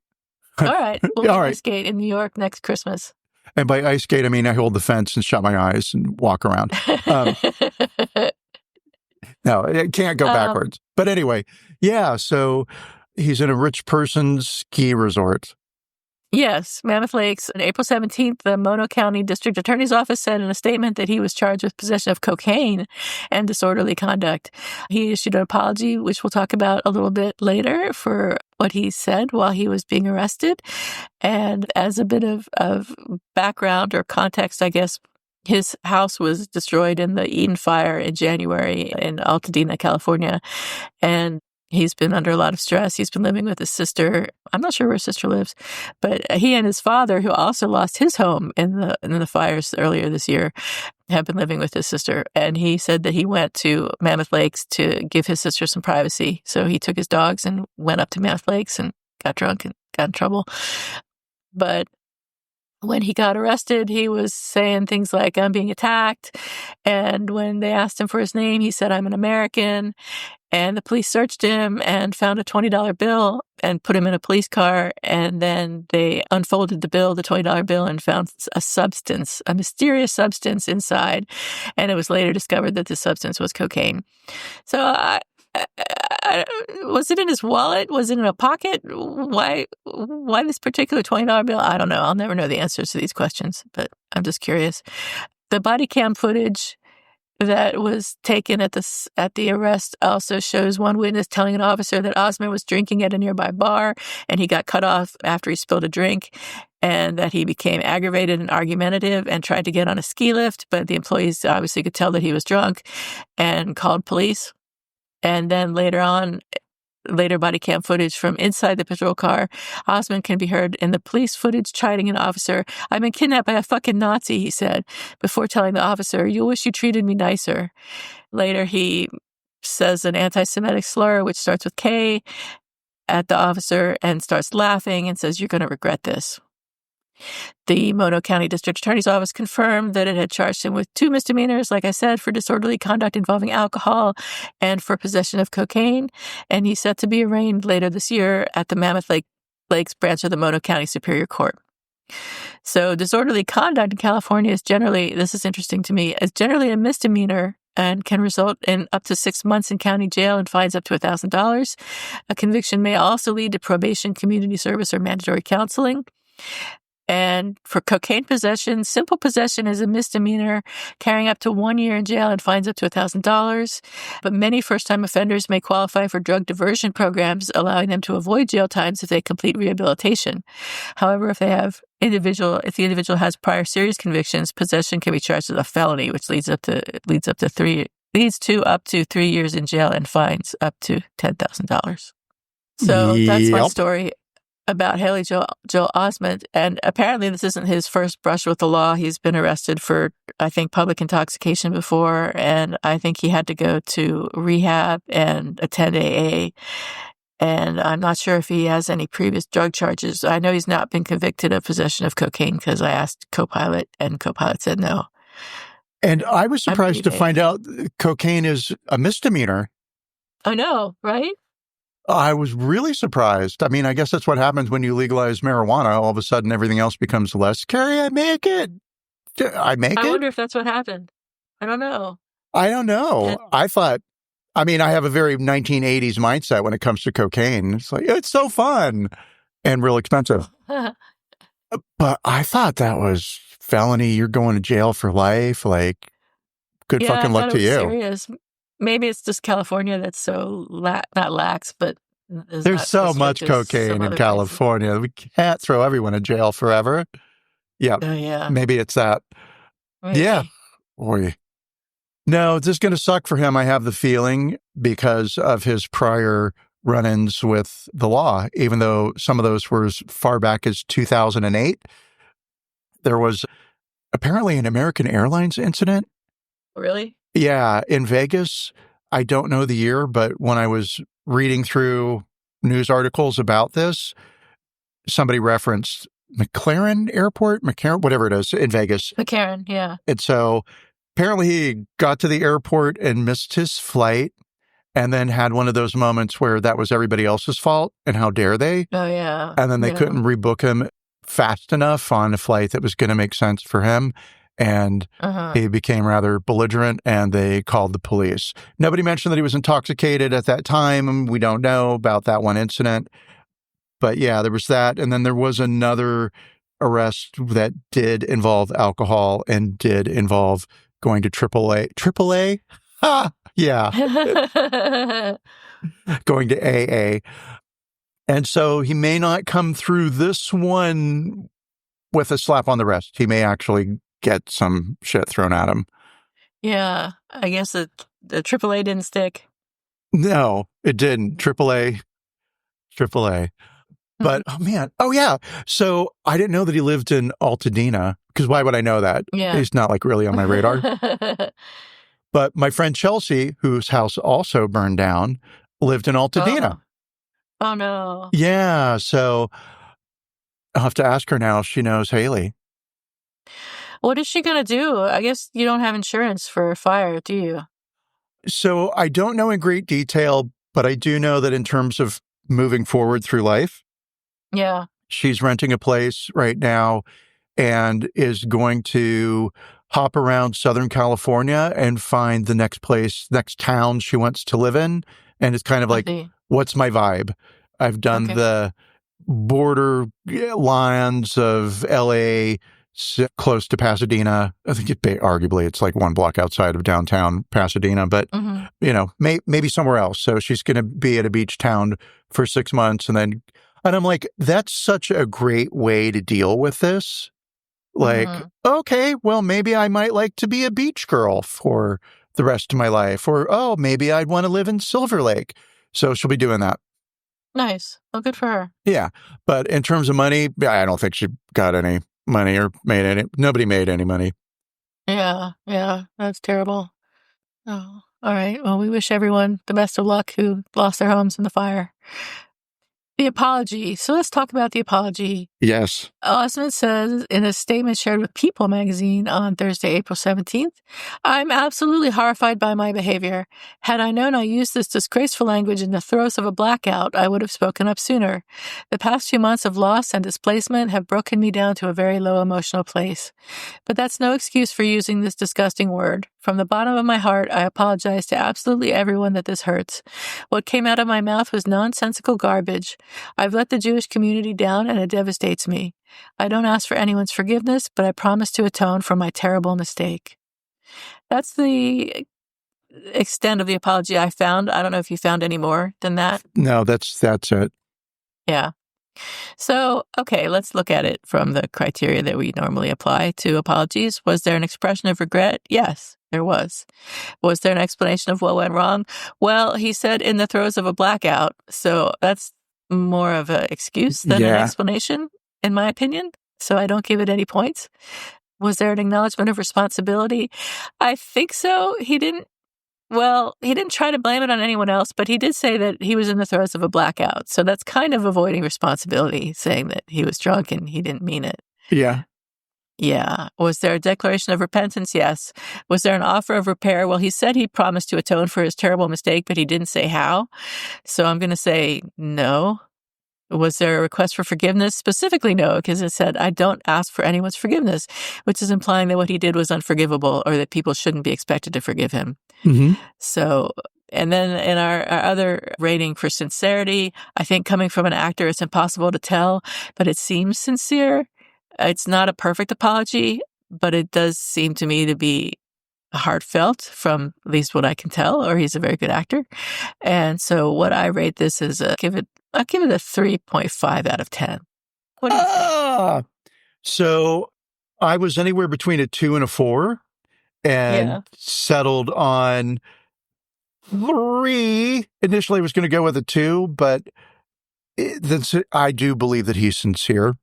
B: All right. We'll ice skate in New York next Christmas.
A: And by ice skate, I mean I hold the fence and shut my eyes and walk around. No, it can't go backwards. But anyway, yeah, so he's in a rich person's ski resort.
B: Yes, Mammoth Lakes. On April 17th, the Mono County District Attorney's Office said in a statement that he was charged with possession of cocaine and disorderly conduct. He issued an apology, which we'll talk about a little bit later, for what he said while he was being arrested. And as a bit of background or context, I guess, his house was destroyed in the Eden Fire in January in Altadena, California. And he's been under a lot of stress. He's been living with his sister. I'm not sure where his sister lives, but he and his father, who also lost his home in the fires earlier this year, have been living with his sister. And he said that he went to Mammoth Lakes to give his sister some privacy. So he took his dogs and went up to Mammoth Lakes and got drunk and got in trouble. But when he got arrested, he was saying things like, I'm being attacked. And when they asked him for his name, he said, I'm an American. And the police searched him and found a $20 bill and put him in a police car. And then they unfolded the bill, the $20 bill, and found a mysterious substance inside. And it was later discovered that the substance was cocaine. So was it in his wallet? Was it in a pocket? Why this particular $20 bill? I don't know. I'll never know the answers to these questions, but I'm just curious. The body cam footage that was taken at the arrest also shows one witness telling an officer that Osment was drinking at a nearby bar and he got cut off after he spilled a drink, and that he became aggravated and argumentative and tried to get on a ski lift, but the employees obviously could tell that he was drunk and called police. And then later body cam footage from inside the patrol car, Osment can be heard in the police footage chiding an officer. "I've been kidnapped by a fucking Nazi," he said, before telling the officer, "You wish you treated me nicer." Later, he says an anti-Semitic slur, which starts with K, at the officer and starts laughing and says, "You're going to regret this." The Mono County District Attorney's Office confirmed that it had charged him with 2 misdemeanors, like I said, for disorderly conduct involving alcohol and for possession of cocaine. And he's set to be arraigned later this year at the Mammoth Lakes branch of the Mono County Superior Court. So disorderly conduct in California is generally, this is interesting to me, is generally a misdemeanor and can result in up to 6 months in county jail and fines up to $1,000. A conviction may also lead to probation, community service, or mandatory counseling. And for cocaine possession, simple possession is a misdemeanor, carrying up to 1 year in jail and fines up to $1,000. But many first-time offenders may qualify for drug diversion programs, allowing them to avoid jail times if they complete rehabilitation. However, if the individual has prior serious convictions, possession can be charged as a felony, which leads to up to 3 years in jail and fines up to $10,000. So that's my story about Haley Joel Osment. And apparently this isn't his first brush with the law. He's been arrested for, I think, public intoxication before, and I think he had to go to rehab and attend AA. And I'm not sure if he has any previous drug charges. I know he's not been convicted of possession of cocaine because I asked Copilot, and Copilot said no.
A: And I was surprised to find out cocaine is a misdemeanor.
B: I know, right?
A: I was really surprised. I mean, I guess that's what happens when you legalize marijuana. All of a sudden, everything else becomes less scary. I
B: wonder if that's what happened. I don't know.
A: I thought, I have a very 1980s mindset when it comes to cocaine. It's like, it's so fun and real expensive. But I thought that was felony. You're going to jail for life. Like, good fucking luck to you.
B: Serious. Maybe it's just California that's so not lax, but
A: there's so much cocaine in California. We can't throw everyone in jail forever. Yeah.
B: Yeah.
A: Maybe it's that. Maybe. Yeah. Boy. No, this is going to suck for him, I have the feeling, because of his prior run-ins with the law, even though some of those were as far back as 2008. There was apparently an American Airlines incident.
B: Really?
A: Yeah, in Vegas. I don't know the year, but when I was reading through news articles about this, somebody referenced McCarran Airport, whatever it is, in Vegas.
B: McCarran, yeah.
A: And so apparently he got to the airport and missed his flight, and then had one of those moments where that was everybody else's fault, and how dare they?
B: Oh, yeah.
A: And then they couldn't rebook him fast enough on a flight that was going to make sense for him. And he became rather belligerent, and they called the police. Nobody mentioned that he was intoxicated at that time. We don't know about that one incident. But yeah, there was that. And then there was another arrest that did involve alcohol and did involve going to AAA. AAA? Ha! Yeah. Going to AA. And so he may not come through this one with a slap on the wrist. He may actually get some shit thrown at him.
B: Yeah, I guess the AAA didn't stick.
A: No, it didn't. AAA. But, oh man. Oh, yeah. So I didn't know that he lived in Altadena, because why would I know that?
B: Yeah.
A: He's not like really on my radar. But my friend Chelsea, whose house also burned down, lived in Altadena.
B: Oh, no.
A: Yeah. So I'll have to ask her now if she knows Haley.
B: What is she going to do? I guess you don't have insurance for a fire, do you?
A: So I don't know in great detail, but I do know that in terms of moving forward through life,
B: yeah,
A: she's renting a place right now and is going to hop around Southern California and find the next town she wants to live in. And it's kind of like, what's my vibe? I've done the border lines of LA close to Pasadena. I think arguably it's like one block outside of downtown Pasadena, but maybe somewhere else. So she's going to be at a beach town for 6 months, and I'm like, that's such a great way to deal with this. Like, okay, well, maybe I might like to be a beach girl for the rest of my life, or maybe I'd want to live in Silver Lake. So she'll be doing that.
B: Nice. Well, good for her.
A: Yeah, but in terms of money, I don't think she got any money or made any. Nobody made any money.
B: Yeah, that's terrible. Oh, all right. Well, we wish everyone the best of luck who lost their homes in the fire. The apology. So let's talk about the apology.
A: Yes.
B: Osment says in a statement shared with People magazine on Thursday, April 17th, I'm absolutely horrified by my behavior. Had I known I used this disgraceful language in the throes of a blackout, I would have spoken up sooner. The past few months of loss and displacement have broken me down to a very low emotional place. But that's no excuse for using this disgusting word. From the bottom of my heart, I apologize to absolutely everyone that this hurts. What came out of my mouth was nonsensical garbage. I've let the Jewish community down, and it devastates me. I don't ask for anyone's forgiveness, but I promise to atone for my terrible mistake. That's the extent of the apology I found. I don't know if you found any more than that.
A: No, that's it.
B: Yeah. So, okay, let's look at it from the criteria that we normally apply to apologies. Was there an expression of regret? Yes, there was. Was there an explanation of what went wrong? Well, he said in the throes of a blackout. So that's more of an excuse than an explanation, in my opinion. So I don't give it any points. Was there an acknowledgement of responsibility? I think so. He didn't try to blame it on anyone else, but he did say that he was in the throes of a blackout. So that's kind of avoiding responsibility, saying that he was drunk and he didn't mean it.
A: Yeah.
B: Yeah. Was there a declaration of repentance? Yes. Was there an offer of repair? Well, he said he promised to atone for his terrible mistake, but he didn't say how. So I'm going to say no. Was there a request for forgiveness? Specifically, no, because it said, I don't ask for anyone's forgiveness, which is implying that what he did was unforgivable or that people shouldn't be expected to forgive him.
A: Mm-hmm.
B: So, and then in our other rating for sincerity, I think coming from an actor, it's impossible to tell, but it seems sincere. It's not a perfect apology, but it does seem to me to be heartfelt from at least what I can tell, or he's a very good actor. And so what I rate this is I'll give it a 3.5 out of 10. What do you think?
A: So I was anywhere between a 2 and a 4 and settled on 3. Initially I was going to go with a 2, but I do believe that he's sincere,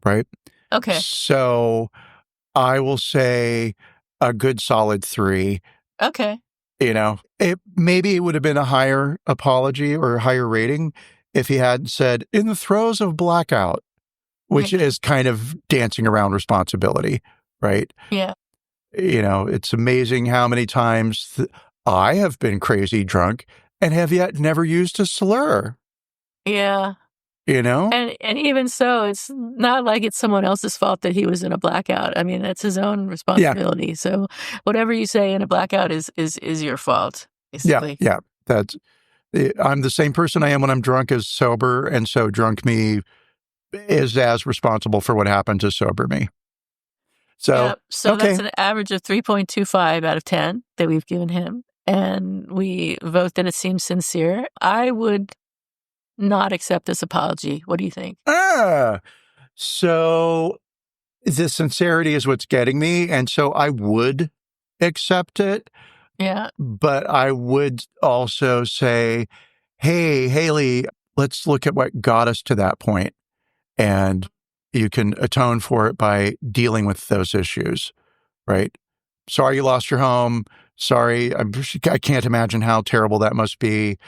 A: right?
B: Okay.
A: So I will say a good solid 3.
B: Okay.
A: Maybe it would have been a higher apology or a higher rating if he hadn't said, in the throes of blackout, which is kind of dancing around responsibility, right?
B: Yeah.
A: It's amazing how many times I have been crazy drunk and have yet never used a slur.
B: Yeah. And even so, it's not like it's someone else's fault that he was in a blackout. I mean, that's his own responsibility. Yeah. So whatever you say in a blackout is your fault, basically.
A: Yeah. I'm the same person I am when I'm drunk as sober, and so drunk me is as responsible for what happened as sober me. So
B: that's an average of 3.25 out of 10 that we've given him, and we vote that it seems sincere. I would not accept this apology. What do you think?
A: So the sincerity is what's getting me, and so I would accept it.
B: Yeah.
A: But I would also say, hey, Haley, let's look at what got us to that point. And you can atone for it by dealing with those issues, right? Sorry you lost your home. Sorry, I can't imagine how terrible that must be.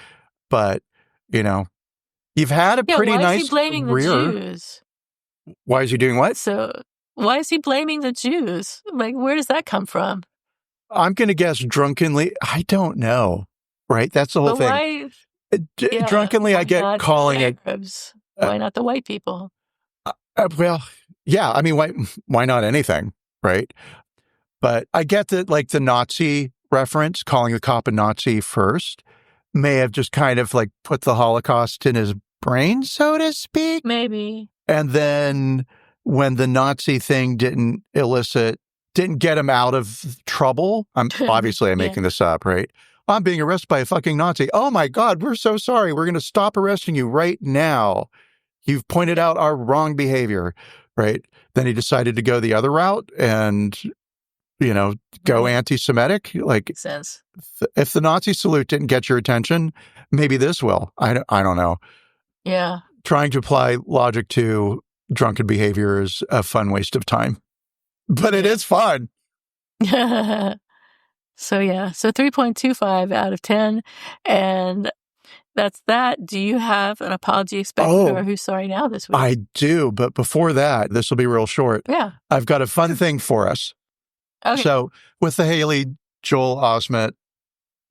A: But, you've had a pretty nice
B: why is he blaming
A: career.
B: The Jews?
A: Why is he doing what?
B: So why is he blaming the Jews? Like, where does that come from?
A: I'm going to guess drunkenly. I don't know, right? That's the whole thing. Drunkenly, I get calling it.
B: Why not the white people?
A: Well, yeah. I mean, why not anything, right? But I get that, like the Nazi reference, calling the cop a Nazi first, may have just kind of like put the Holocaust in his brain, so to speak.
B: Maybe.
A: And then when the Nazi thing didn't get him out of trouble. I'm
B: Yeah.
A: making this up, right? I'm being arrested by a fucking Nazi. Oh my God, we're so sorry. We're going to stop arresting you right now. You've pointed out our wrong behavior, right? Then he decided to go the other route and, go
B: Right.
A: anti-Semitic. Like,
B: Makes sense.
A: if the Nazi salute didn't get your attention, maybe this will. I don't know.
B: Yeah.
A: Trying to apply logic to drunken behavior is a fun waste of time, but it is fun.
B: So 3.25 out of 10. And that's that. Do you have an apology expected or who's sorry now this week?
A: I do, but before that, this will be real short.
B: Yeah.
A: I've got a fun thing for us.
B: Okay.
A: So with the Haley Joel Osment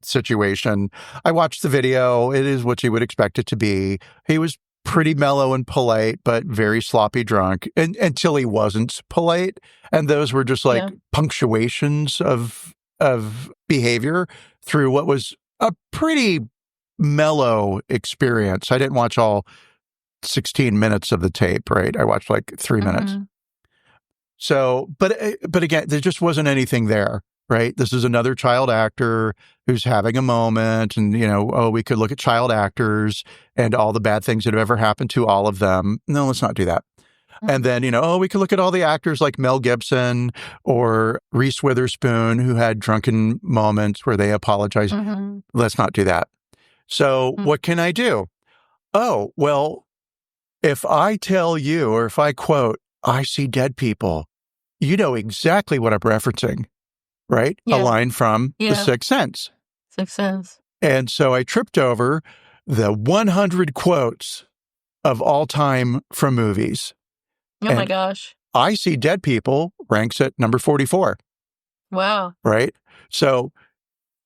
A: situation, I watched the video. It is what you would expect it to be. He was pretty mellow and polite, but very sloppy drunk until he wasn't polite. And those were just like punctuations of behavior through what was a pretty mellow experience. I didn't watch all 16 minutes of the tape, right? I watched like 3 minutes. So, but again, there just wasn't anything there, right? This is another child actor who's having a moment and, we could look at child actors and all the bad things that have ever happened to all of them. No, let's not do that. And then, we could look at all the actors like Mel Gibson or Reese Witherspoon who had drunken moments where they apologized. Let's not do that. So what can I do? Oh, well, if I tell you or if I quote, I see dead people, you know exactly what I'm referencing, right?
B: Yeah.
A: A line from The Sixth Sense.
B: Sixth Sense.
A: And so I tripped over the 100 quotes of all time from movies.
B: Oh my gosh.
A: I See Dead People ranks at number 44.
B: Wow.
A: Right? So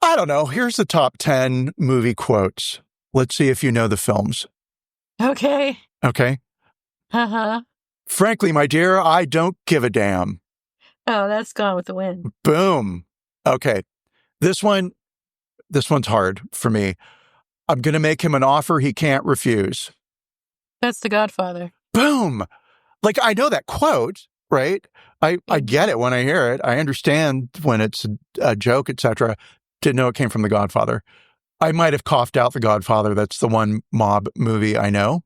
A: I don't know. Here's the top 10 movie quotes. Let's see if you know the films.
B: Okay.
A: Okay. Frankly, my dear, I don't give a damn.
B: Oh, that's Gone with the Wind.
A: Boom. Okay. This one's hard for me. I'm going to make him an offer he can't refuse.
B: That's The Godfather.
A: Boom. Like, I know that quote, right? I get it when I hear it. I understand when it's a joke, etc. Didn't know it came from The Godfather. I might have coughed out The Godfather. That's the one mob movie I know.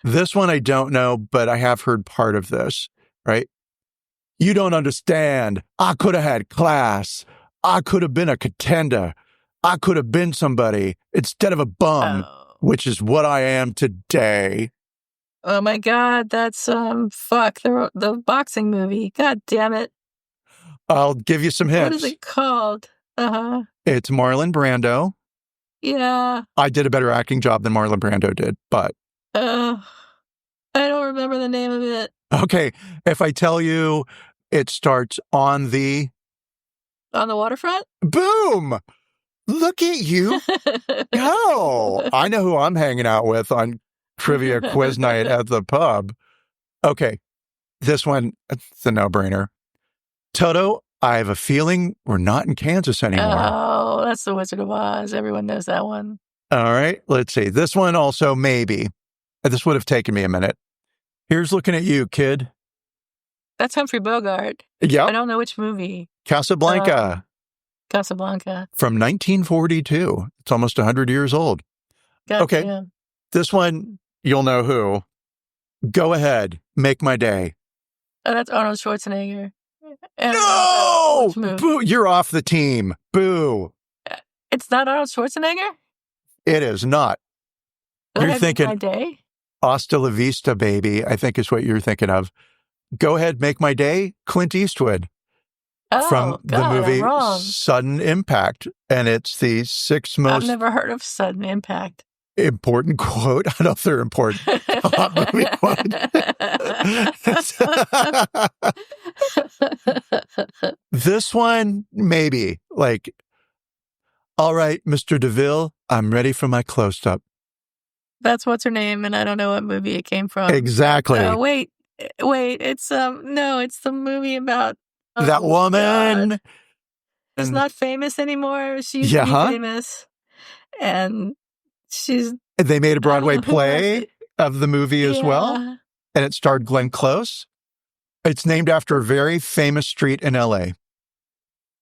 A: This one I don't know, but I have heard part of this, right? You don't understand. I could have had class. I could have been a contender. I could have been somebody instead of a bum, which is what I am today.
B: Oh my God, that's the boxing movie. God damn it.
A: I'll give you some hints.
B: What is it called?
A: It's Marlon Brando.
B: Yeah.
A: I did a better acting job than Marlon Brando did, but
B: I don't remember the name of it.
A: Okay, if I tell you it starts on the
B: waterfront?
A: Boom! Look at you go. I know who I'm hanging out with on trivia quiz night at the pub. Okay, this one, it's a no-brainer. Toto, I have a feeling we're not in Kansas anymore.
B: Oh, that's The Wizard of Oz. Everyone knows that one.
A: All right, let's see. This one also maybe. This would have taken me a minute. Here's looking at you, kid.
B: That's Humphrey Bogart.
A: Yeah.
B: I don't know which movie.
A: Casablanca.
B: Casablanca.
A: From 1942. It's almost 100 years old.
B: Gotcha.
A: Okay. This one, you'll know who. Go ahead. Make my day.
B: Oh, that's Arnold Schwarzenegger.
A: No! Boo! You're off the team. Boo.
B: It's not Arnold Schwarzenegger?
A: It is not. You're thinking,
B: My Day?
A: Hasta la vista, baby, I think is what you're thinking of. Go ahead, make my day. Clint Eastwood. From the movie Sudden Impact. And it's the sixth most...
B: I've never heard of Sudden Impact.
A: Important quote. I don't know if they're important. Movie quote. This one, maybe. Like, all right, Mr. DeVille, I'm ready for my close-up.
B: That's what's her name, and I don't know what movie it came from.
A: Exactly.
B: Wait. It's no, it's the movie about
A: that woman.
B: God. She's not famous anymore. She used to be famous, and they
A: made a Broadway play of the movie as well. and it starred Glenn Close. It's named after a very famous street in LA.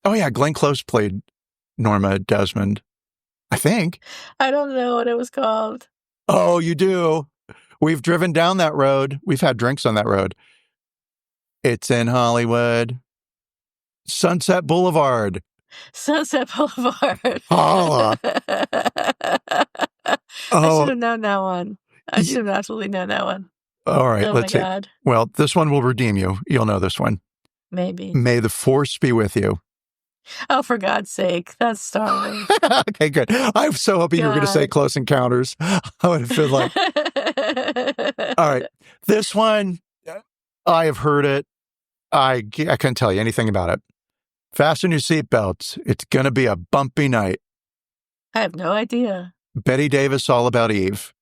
A: Oh, yeah, Glenn Close played Norma Desmond, I think.
B: I don't know what it was called.
A: Oh, you do? We've driven down that road. We've had drinks on that road. It's in Hollywood. Sunset Boulevard.
B: Sunset Boulevard.
A: Holla.
B: I should have known that one. I should have absolutely known that one.
A: All right,
B: Oh
A: let's
B: my
A: see.
B: God.
A: Well, this one will redeem you. You'll know this one.
B: Maybe.
A: May the force be with you.
B: Oh, for God's sake. That's Star Wars.
A: Okay, good. I was so hoping you were going to say Close Encounters. I would have been like, all right, this one, I have heard it. I couldn't tell you anything about it. Fasten your seatbelts. It's going to be a bumpy night.
B: I have no idea.
A: Betty Davis, All About Eve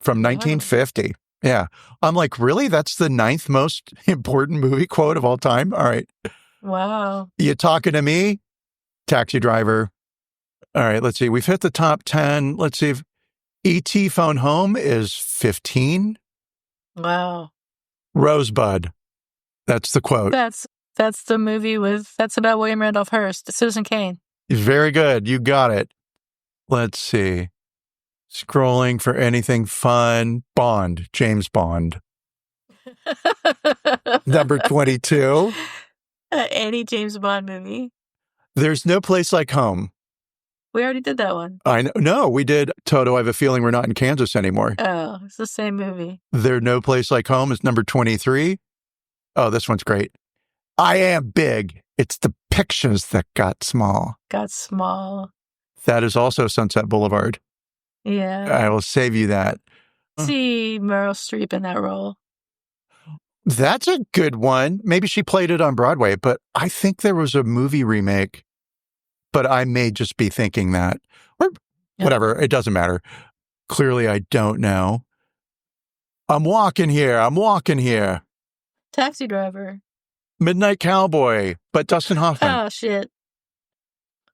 A: from 1950. Yeah. I'm like, really? That's the 9th most important movie quote of all time? All right.
B: Wow.
A: You talking to me? Taxi Driver. All right, let's see. We've hit the top 10. Let's see if E.T. Phone Home is 15.
B: Wow.
A: Rosebud. That's the quote.
B: That's the movie that's about William Randolph Hearst, Citizen Kane.
A: Very good. You got it. Let's see. Scrolling for anything fun. Bond. James Bond. Number 22.
B: Any James Bond movie.
A: There's No Place Like Home.
B: We already did that one.
A: I know. No, we did. Toto, I have a feeling we're not in Kansas anymore.
B: Oh, it's the same movie.
A: There's No Place Like Home is number 23. Oh, this one's great. I Am Big. It's the pictures that got small.
B: Got small.
A: That is also Sunset Boulevard.
B: Yeah.
A: I will save you that.
B: See Meryl Streep in that role.
A: That's a good one. Maybe she played it on Broadway, but I think there was a movie remake. But I may just be thinking that. Or whatever. It doesn't matter. Clearly, I don't know. I'm walking here.
B: Taxi Driver.
A: Midnight Cowboy, but Dustin Hoffman.
B: Oh, shit.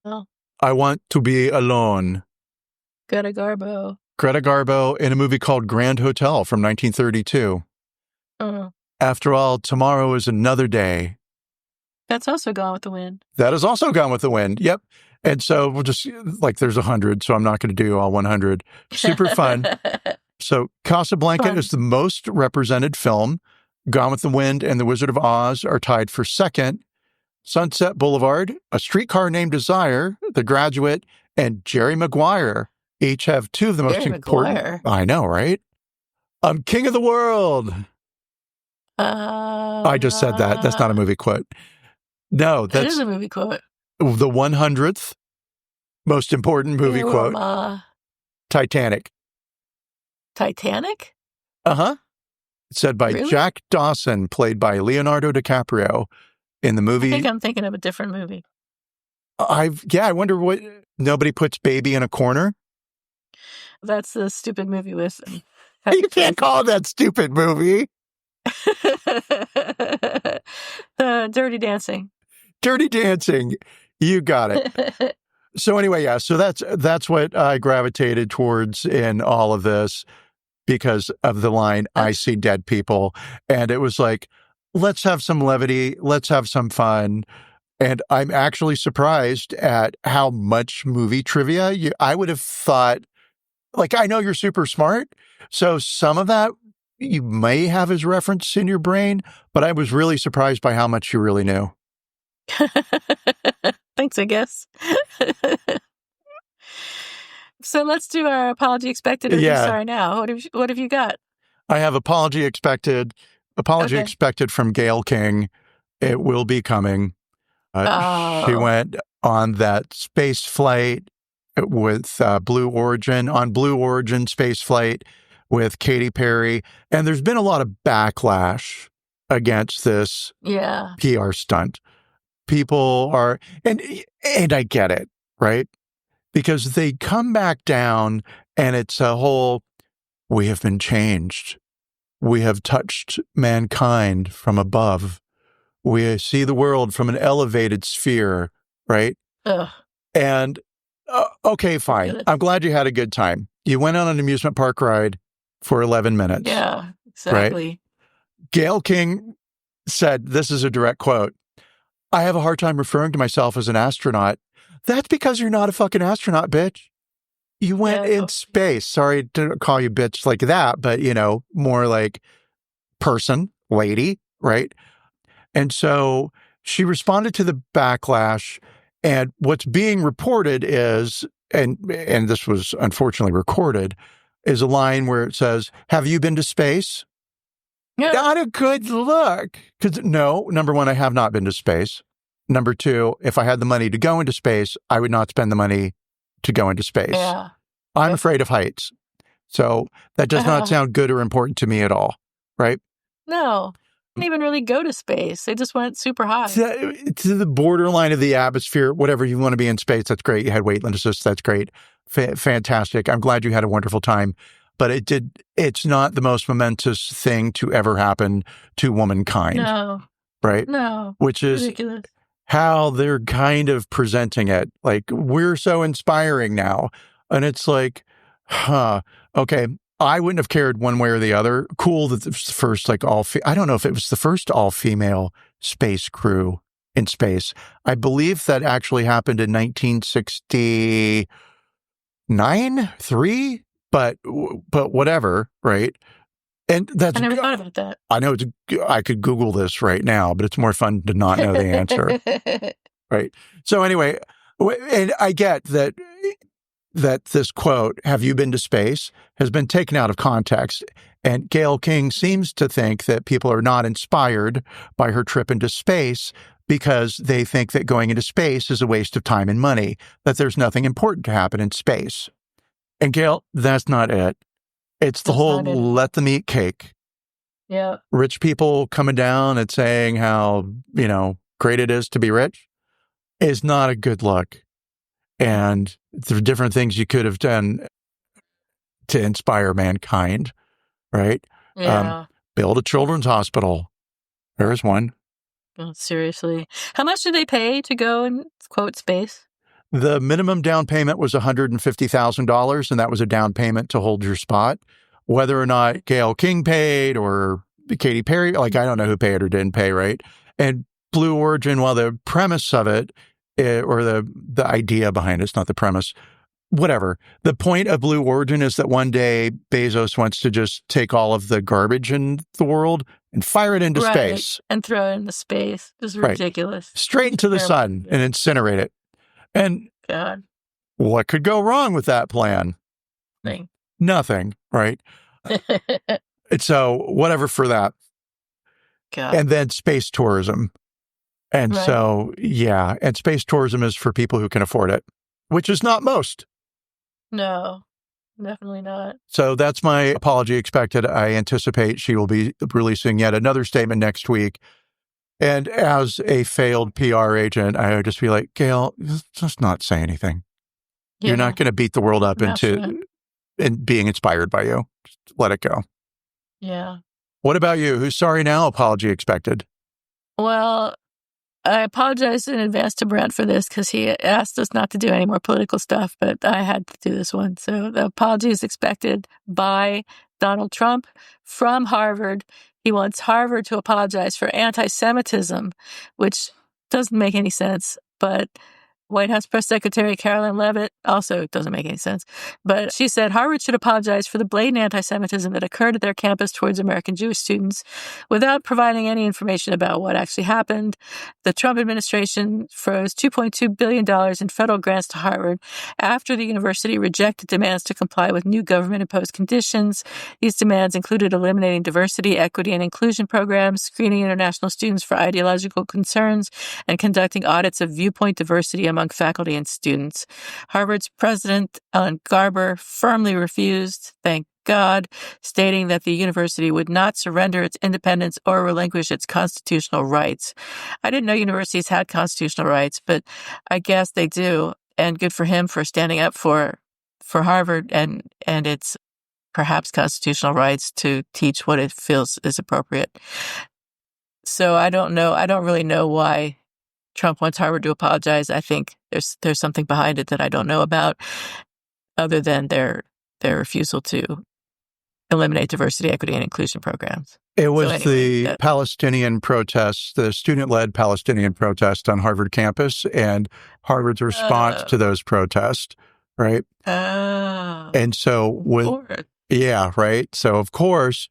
B: Oh.
A: I Want to Be Alone.
B: Greta
A: Garbo in a movie called Grand Hotel from 1932. After all, tomorrow is another day.
B: That's also Gone with the Wind.
A: That is also Gone with the Wind. Yep. And so we'll just, like, there's 100, so I'm not going to do all 100. Super fun. So Casablanca is the most represented film. Gone with the Wind and The Wizard of Oz are tied for second. Sunset Boulevard, A Streetcar Named Desire, The Graduate, and Jerry Maguire each have two of the most important.
B: Maguire.
A: I know, right? I'm King of the World. I just said that. That's not a movie quote. No, that's...
B: It is a movie quote.
A: The 100th most important movie quote. Titanic.
B: Titanic?
A: Uh-huh. Said by Jack Dawson, played by Leonardo DiCaprio in the movie.
B: I think I'm thinking of a different movie.
A: I wonder what... Nobody Puts Baby in a Corner?
B: That's the stupid movie with...
A: You can't call it that stupid movie.
B: Dirty Dancing.
A: Dirty Dancing. You got it. So anyway, yeah, so that's what I gravitated towards in all of this because of the line, I see dead people. And it was like, let's have some levity. Let's have some fun. And I'm actually surprised at how much movie trivia I would have thought, like, I know you're super smart. So some of that you may have as reference in your brain, but I was really surprised by how much you really knew.
B: Thanks, I guess. So let's do our apology expected or sorry now. What have you got?
A: I have apology expected. Expected from Gail King. It will be coming. She went on that space flight with Blue Origin space flight with Katy Perry. And there's been a lot of backlash against this PR stunt. People are, and I get it, right? Because they come back down and it's a whole, we have been changed. We have touched mankind from above. We see the world from an elevated sphere, right?
B: Ugh.
A: And, okay, fine. I'm glad you had a good time. You went on an amusement park ride for 11 minutes.
B: Yeah, exactly.
A: Right? Gayle King said, this is a direct quote, "I have a hard time referring to myself as an astronaut." That's because you're not a fucking astronaut, bitch. You went in space. Sorry to call you bitch like that, but, more like person, lady, right? And so she responded to the backlash. And what's being reported is, and this was unfortunately recorded, is a line where it says, "Have you been to space?"
B: Yeah.
A: Not a good look. Because no, number one, I have not been to space. Number two, if I had the money to go into space, I would not spend the money to go into space.
B: Yeah.
A: I'm afraid of heights. So that does not sound good or important to me at all, right?
B: No. Didn't even really go to space. They just went super high.
A: To the borderline of the atmosphere, whatever you want to be in space, that's great. You had weightlessness, that's great. Fantastic. I'm glad you had a wonderful time. But it's not the most momentous thing to ever happen to womankind.
B: No.
A: Right?
B: No.
A: Which is
B: ridiculous.
A: How they're kind of presenting it. Like, we're so inspiring now. And it's like, okay, I wouldn't have cared one way or the other. Cool that it was the first, I don't know if it was the first all-female space crew in space. I believe that actually happened in 1969, 3, but whatever, right? And that's,
B: I never thought about that.
A: I know I could Google this right now, but it's more fun to not know the answer. Right. So anyway, and I get that this quote, "Have you been to space?" has been taken out of context. And Gayle King seems to think that people are not inspired by her trip into space because they think that going into space is a waste of time and money, that there's nothing important to happen in space. And Gayle, that's not it. It's the whole let them eat cake.
B: Yeah.
A: Rich people coming down and saying how, great it is to be rich is not a good look. And there are different things you could have done to inspire mankind, right?
B: Yeah.
A: Build a children's hospital. There's one.
B: Oh, seriously. How much do they pay to go and quote space?
A: The minimum down payment was $150,000, and that was a down payment to hold your spot. Whether or not Gayle King paid or Katy Perry, I don't know who paid or didn't pay, right? And Blue Origin, while the premise of it, or the idea behind it's not the premise, whatever. The point of Blue Origin is that one day Bezos wants to just take all of the garbage in the world and fire it into space.
B: And throw it into space. Just ridiculous.
A: Straight into the sun and incinerate it. And
B: God,
A: what could go wrong with that plan? Nothing, right? So whatever for that.
B: God.
A: And then space tourism. And so, and space tourism is for people who can afford it, which is not most.
B: No, definitely not.
A: So that's my apology expected. I anticipate she will be releasing yet another statement next week. And as a failed PR agent, I would just be like, Gayle, just not say anything. Yeah. You're not going to beat the world up into being inspired by you. Just let it go.
B: Yeah.
A: What about you? Who's sorry now? Apology expected.
B: Well, I apologize in advance to Brent for this because he asked us not to do any more political stuff, but I had to do this one. So the apology is expected by Donald Trump from Harvard. He wants Harvard to apologize for anti-Semitism, which doesn't make any sense, but White House Press Secretary Carolyn Leavitt also doesn't make any sense. But she said Harvard should apologize for the blatant anti-Semitism that occurred at their campus towards American Jewish students without providing any information about what actually happened. The Trump administration froze $2.2 billion in federal grants to Harvard after the university rejected demands to comply with new government-imposed conditions. These demands included eliminating diversity, equity, and inclusion programs, screening international students for ideological concerns, and conducting audits of viewpoint diversity among faculty and students. Harvard's president, Ellen Garber, firmly refused, thank God, stating that the university would not surrender its independence or relinquish its constitutional rights. I didn't know universities had constitutional rights, but I guess they do. And good for him for standing up for Harvard and its perhaps constitutional rights to teach what it feels is appropriate. So I don't know. I don't really know why Trump wants Harvard to apologize. I think there's something behind it that I don't know about, other than their refusal to eliminate diversity, equity, and inclusion programs.
A: It was the Palestinian protests, the student-led Palestinian protest on Harvard campus, and Harvard's response to those protests, right?
B: Oh.
A: And so yeah, right? So, of course,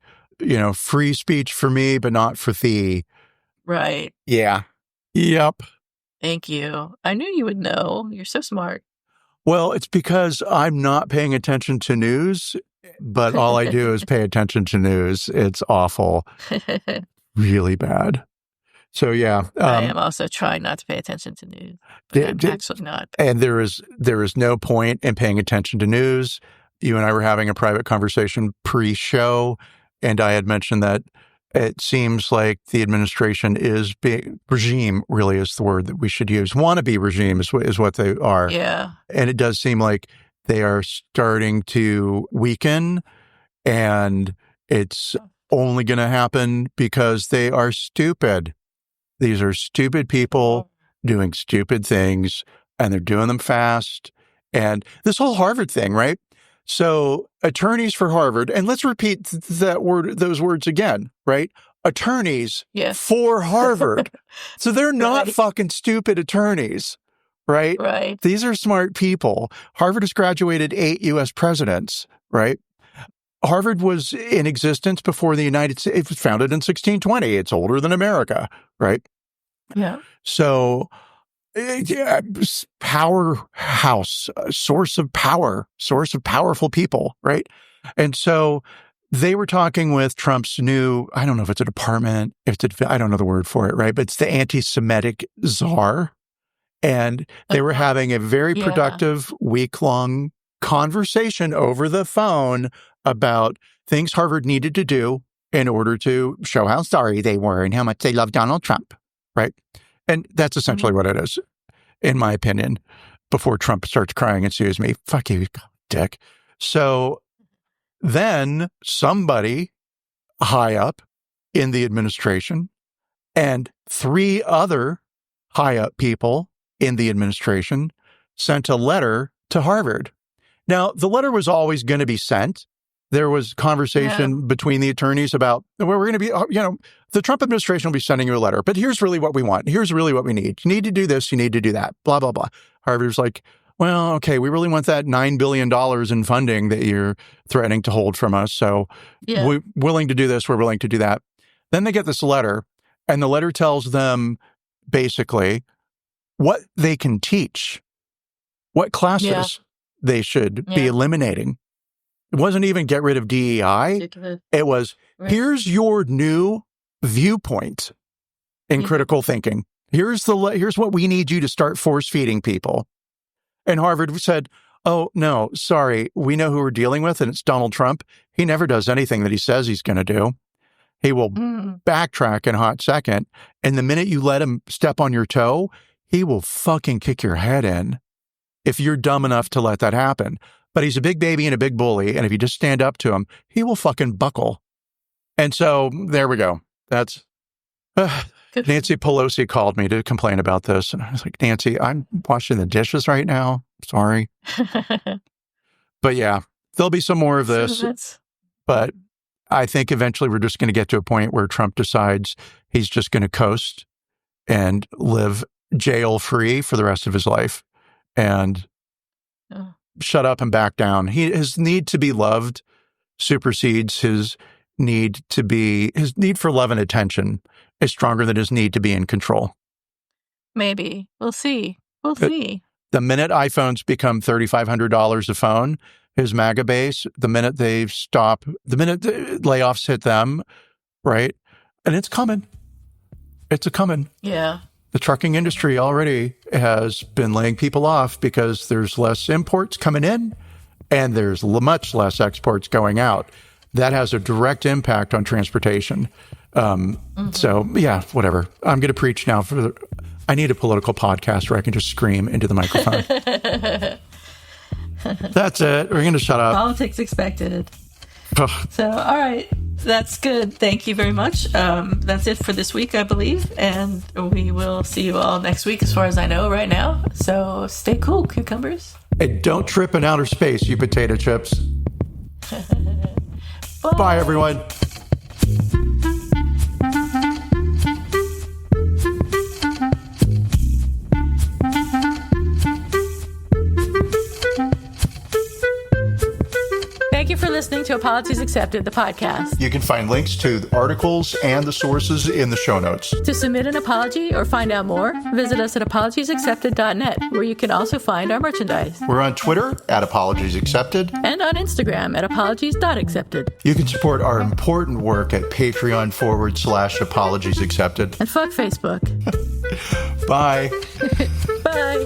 A: free speech for me, but not for thee.
B: Right.
A: Yeah. Yep.
B: Thank you. I knew you would know. You're so smart.
A: Well, it's because I'm not paying attention to news, but all I do is pay attention to news. It's awful. Really bad. So, yeah.
B: I am also trying not to pay attention to news, but I'm actually not.
A: And there is no point in paying attention to news. You and I were having a private conversation pre-show, and I had mentioned that it seems like the administration is regime really is the word that we should use. Wannabe regime is what they are.
B: Yeah.
A: And it does seem like they are starting to weaken, and it's only going to happen because they are stupid. These are stupid people doing stupid things, and they're doing them fast. And this whole Harvard thing, right? So attorneys for Harvard, and let's repeat those words again, right? Attorneys for Harvard. So they're not fucking stupid attorneys, right?
B: Right.
A: These are smart people. Harvard has graduated 8 U.S. presidents, right? Harvard was in existence before the United States. It was founded in 1620. It's older than America, right?
B: Yeah.
A: So, powerhouse, source of powerful people, right? And so they were talking with Trump's new, I don't know if it's a department, I don't know the word for it, right? But it's the anti-Semitic czar. And they were having a very productive week-long conversation over the phone about things Harvard needed to do in order to show how sorry they were and how much they love Donald Trump, right? And that's essentially what it is, in my opinion, before Trump starts crying and sues me. Fuck you, dick. So then somebody high up in the administration and 3 other high up people in the administration sent a letter to Harvard. Now, the letter was always going to be sent. There was conversation between the attorneys about, well, we're going to be, the Trump administration will be sending you a letter, but here's really what we want. Here's really what we need. You need to do this. You need to do that. Blah, blah, blah. Harvard's like, well, okay, we really want that $9 billion in funding that you're threatening to hold from us. So we're willing to do this. We're willing to do that. Then they get this letter, and the letter tells them basically what they can teach, what classes they should be eliminating. It wasn't even get rid of DEI. It was, here's your new viewpoint in critical thinking. Here's what we need you to start force feeding people. And Harvard said, oh, no, sorry. We know who we're dealing with, and it's Donald Trump. He never does anything that he says he's going to do. He will backtrack in a hot second. And the minute you let him step on your toe, he will fucking kick your head in if you're dumb enough to let that happen. But he's a big baby and a big bully, and if you just stand up to him, he will fucking buckle. And so there we go. That's Nancy Pelosi called me to complain about this, and I was like, Nancy, I'm washing the dishes right now. Sorry. But yeah, there'll be some more of this. But I think eventually we're just going to get to a point where Trump decides he's just going to coast and live jail-free for the rest of his life. And shut up and back down. His need to be loved supersedes his need for love and attention is stronger than his need to be in control.
B: Maybe. We'll see. See.
A: The minute iPhones become $3,500 a phone, his MAGA base, the minute the layoffs hit them, right? And it's coming. It's coming.
B: Yeah.
A: The trucking industry already has been laying people off because there's less imports coming in and there's much less exports going out. That has a direct impact on transportation. So, yeah, whatever. I'm going to preach now. I need a political podcast where I can just scream into the microphone. That's it. We're going to shut up.
B: Politics expected. So, all right. That's good. Thank you very much. That's it for this week, I believe. And we will see you all next week, as far as I know right now. So stay cool, cucumbers.
A: And don't trip in outer space, you potato chips. Bye, everyone.
B: Thank you for listening to Apologies Accepted, the podcast.
A: You can find links to the articles and the sources in the show notes.
B: To submit an apology or find out more, visit us at apologiesaccepted.net, where you can also find our merchandise.
A: We're on Twitter at Apologies Accepted.
B: And on Instagram at apologies.accepted.
A: You can support our important work at Patreon.com/Apologies Accepted.
B: And fuck Facebook.
A: Bye.
B: Bye.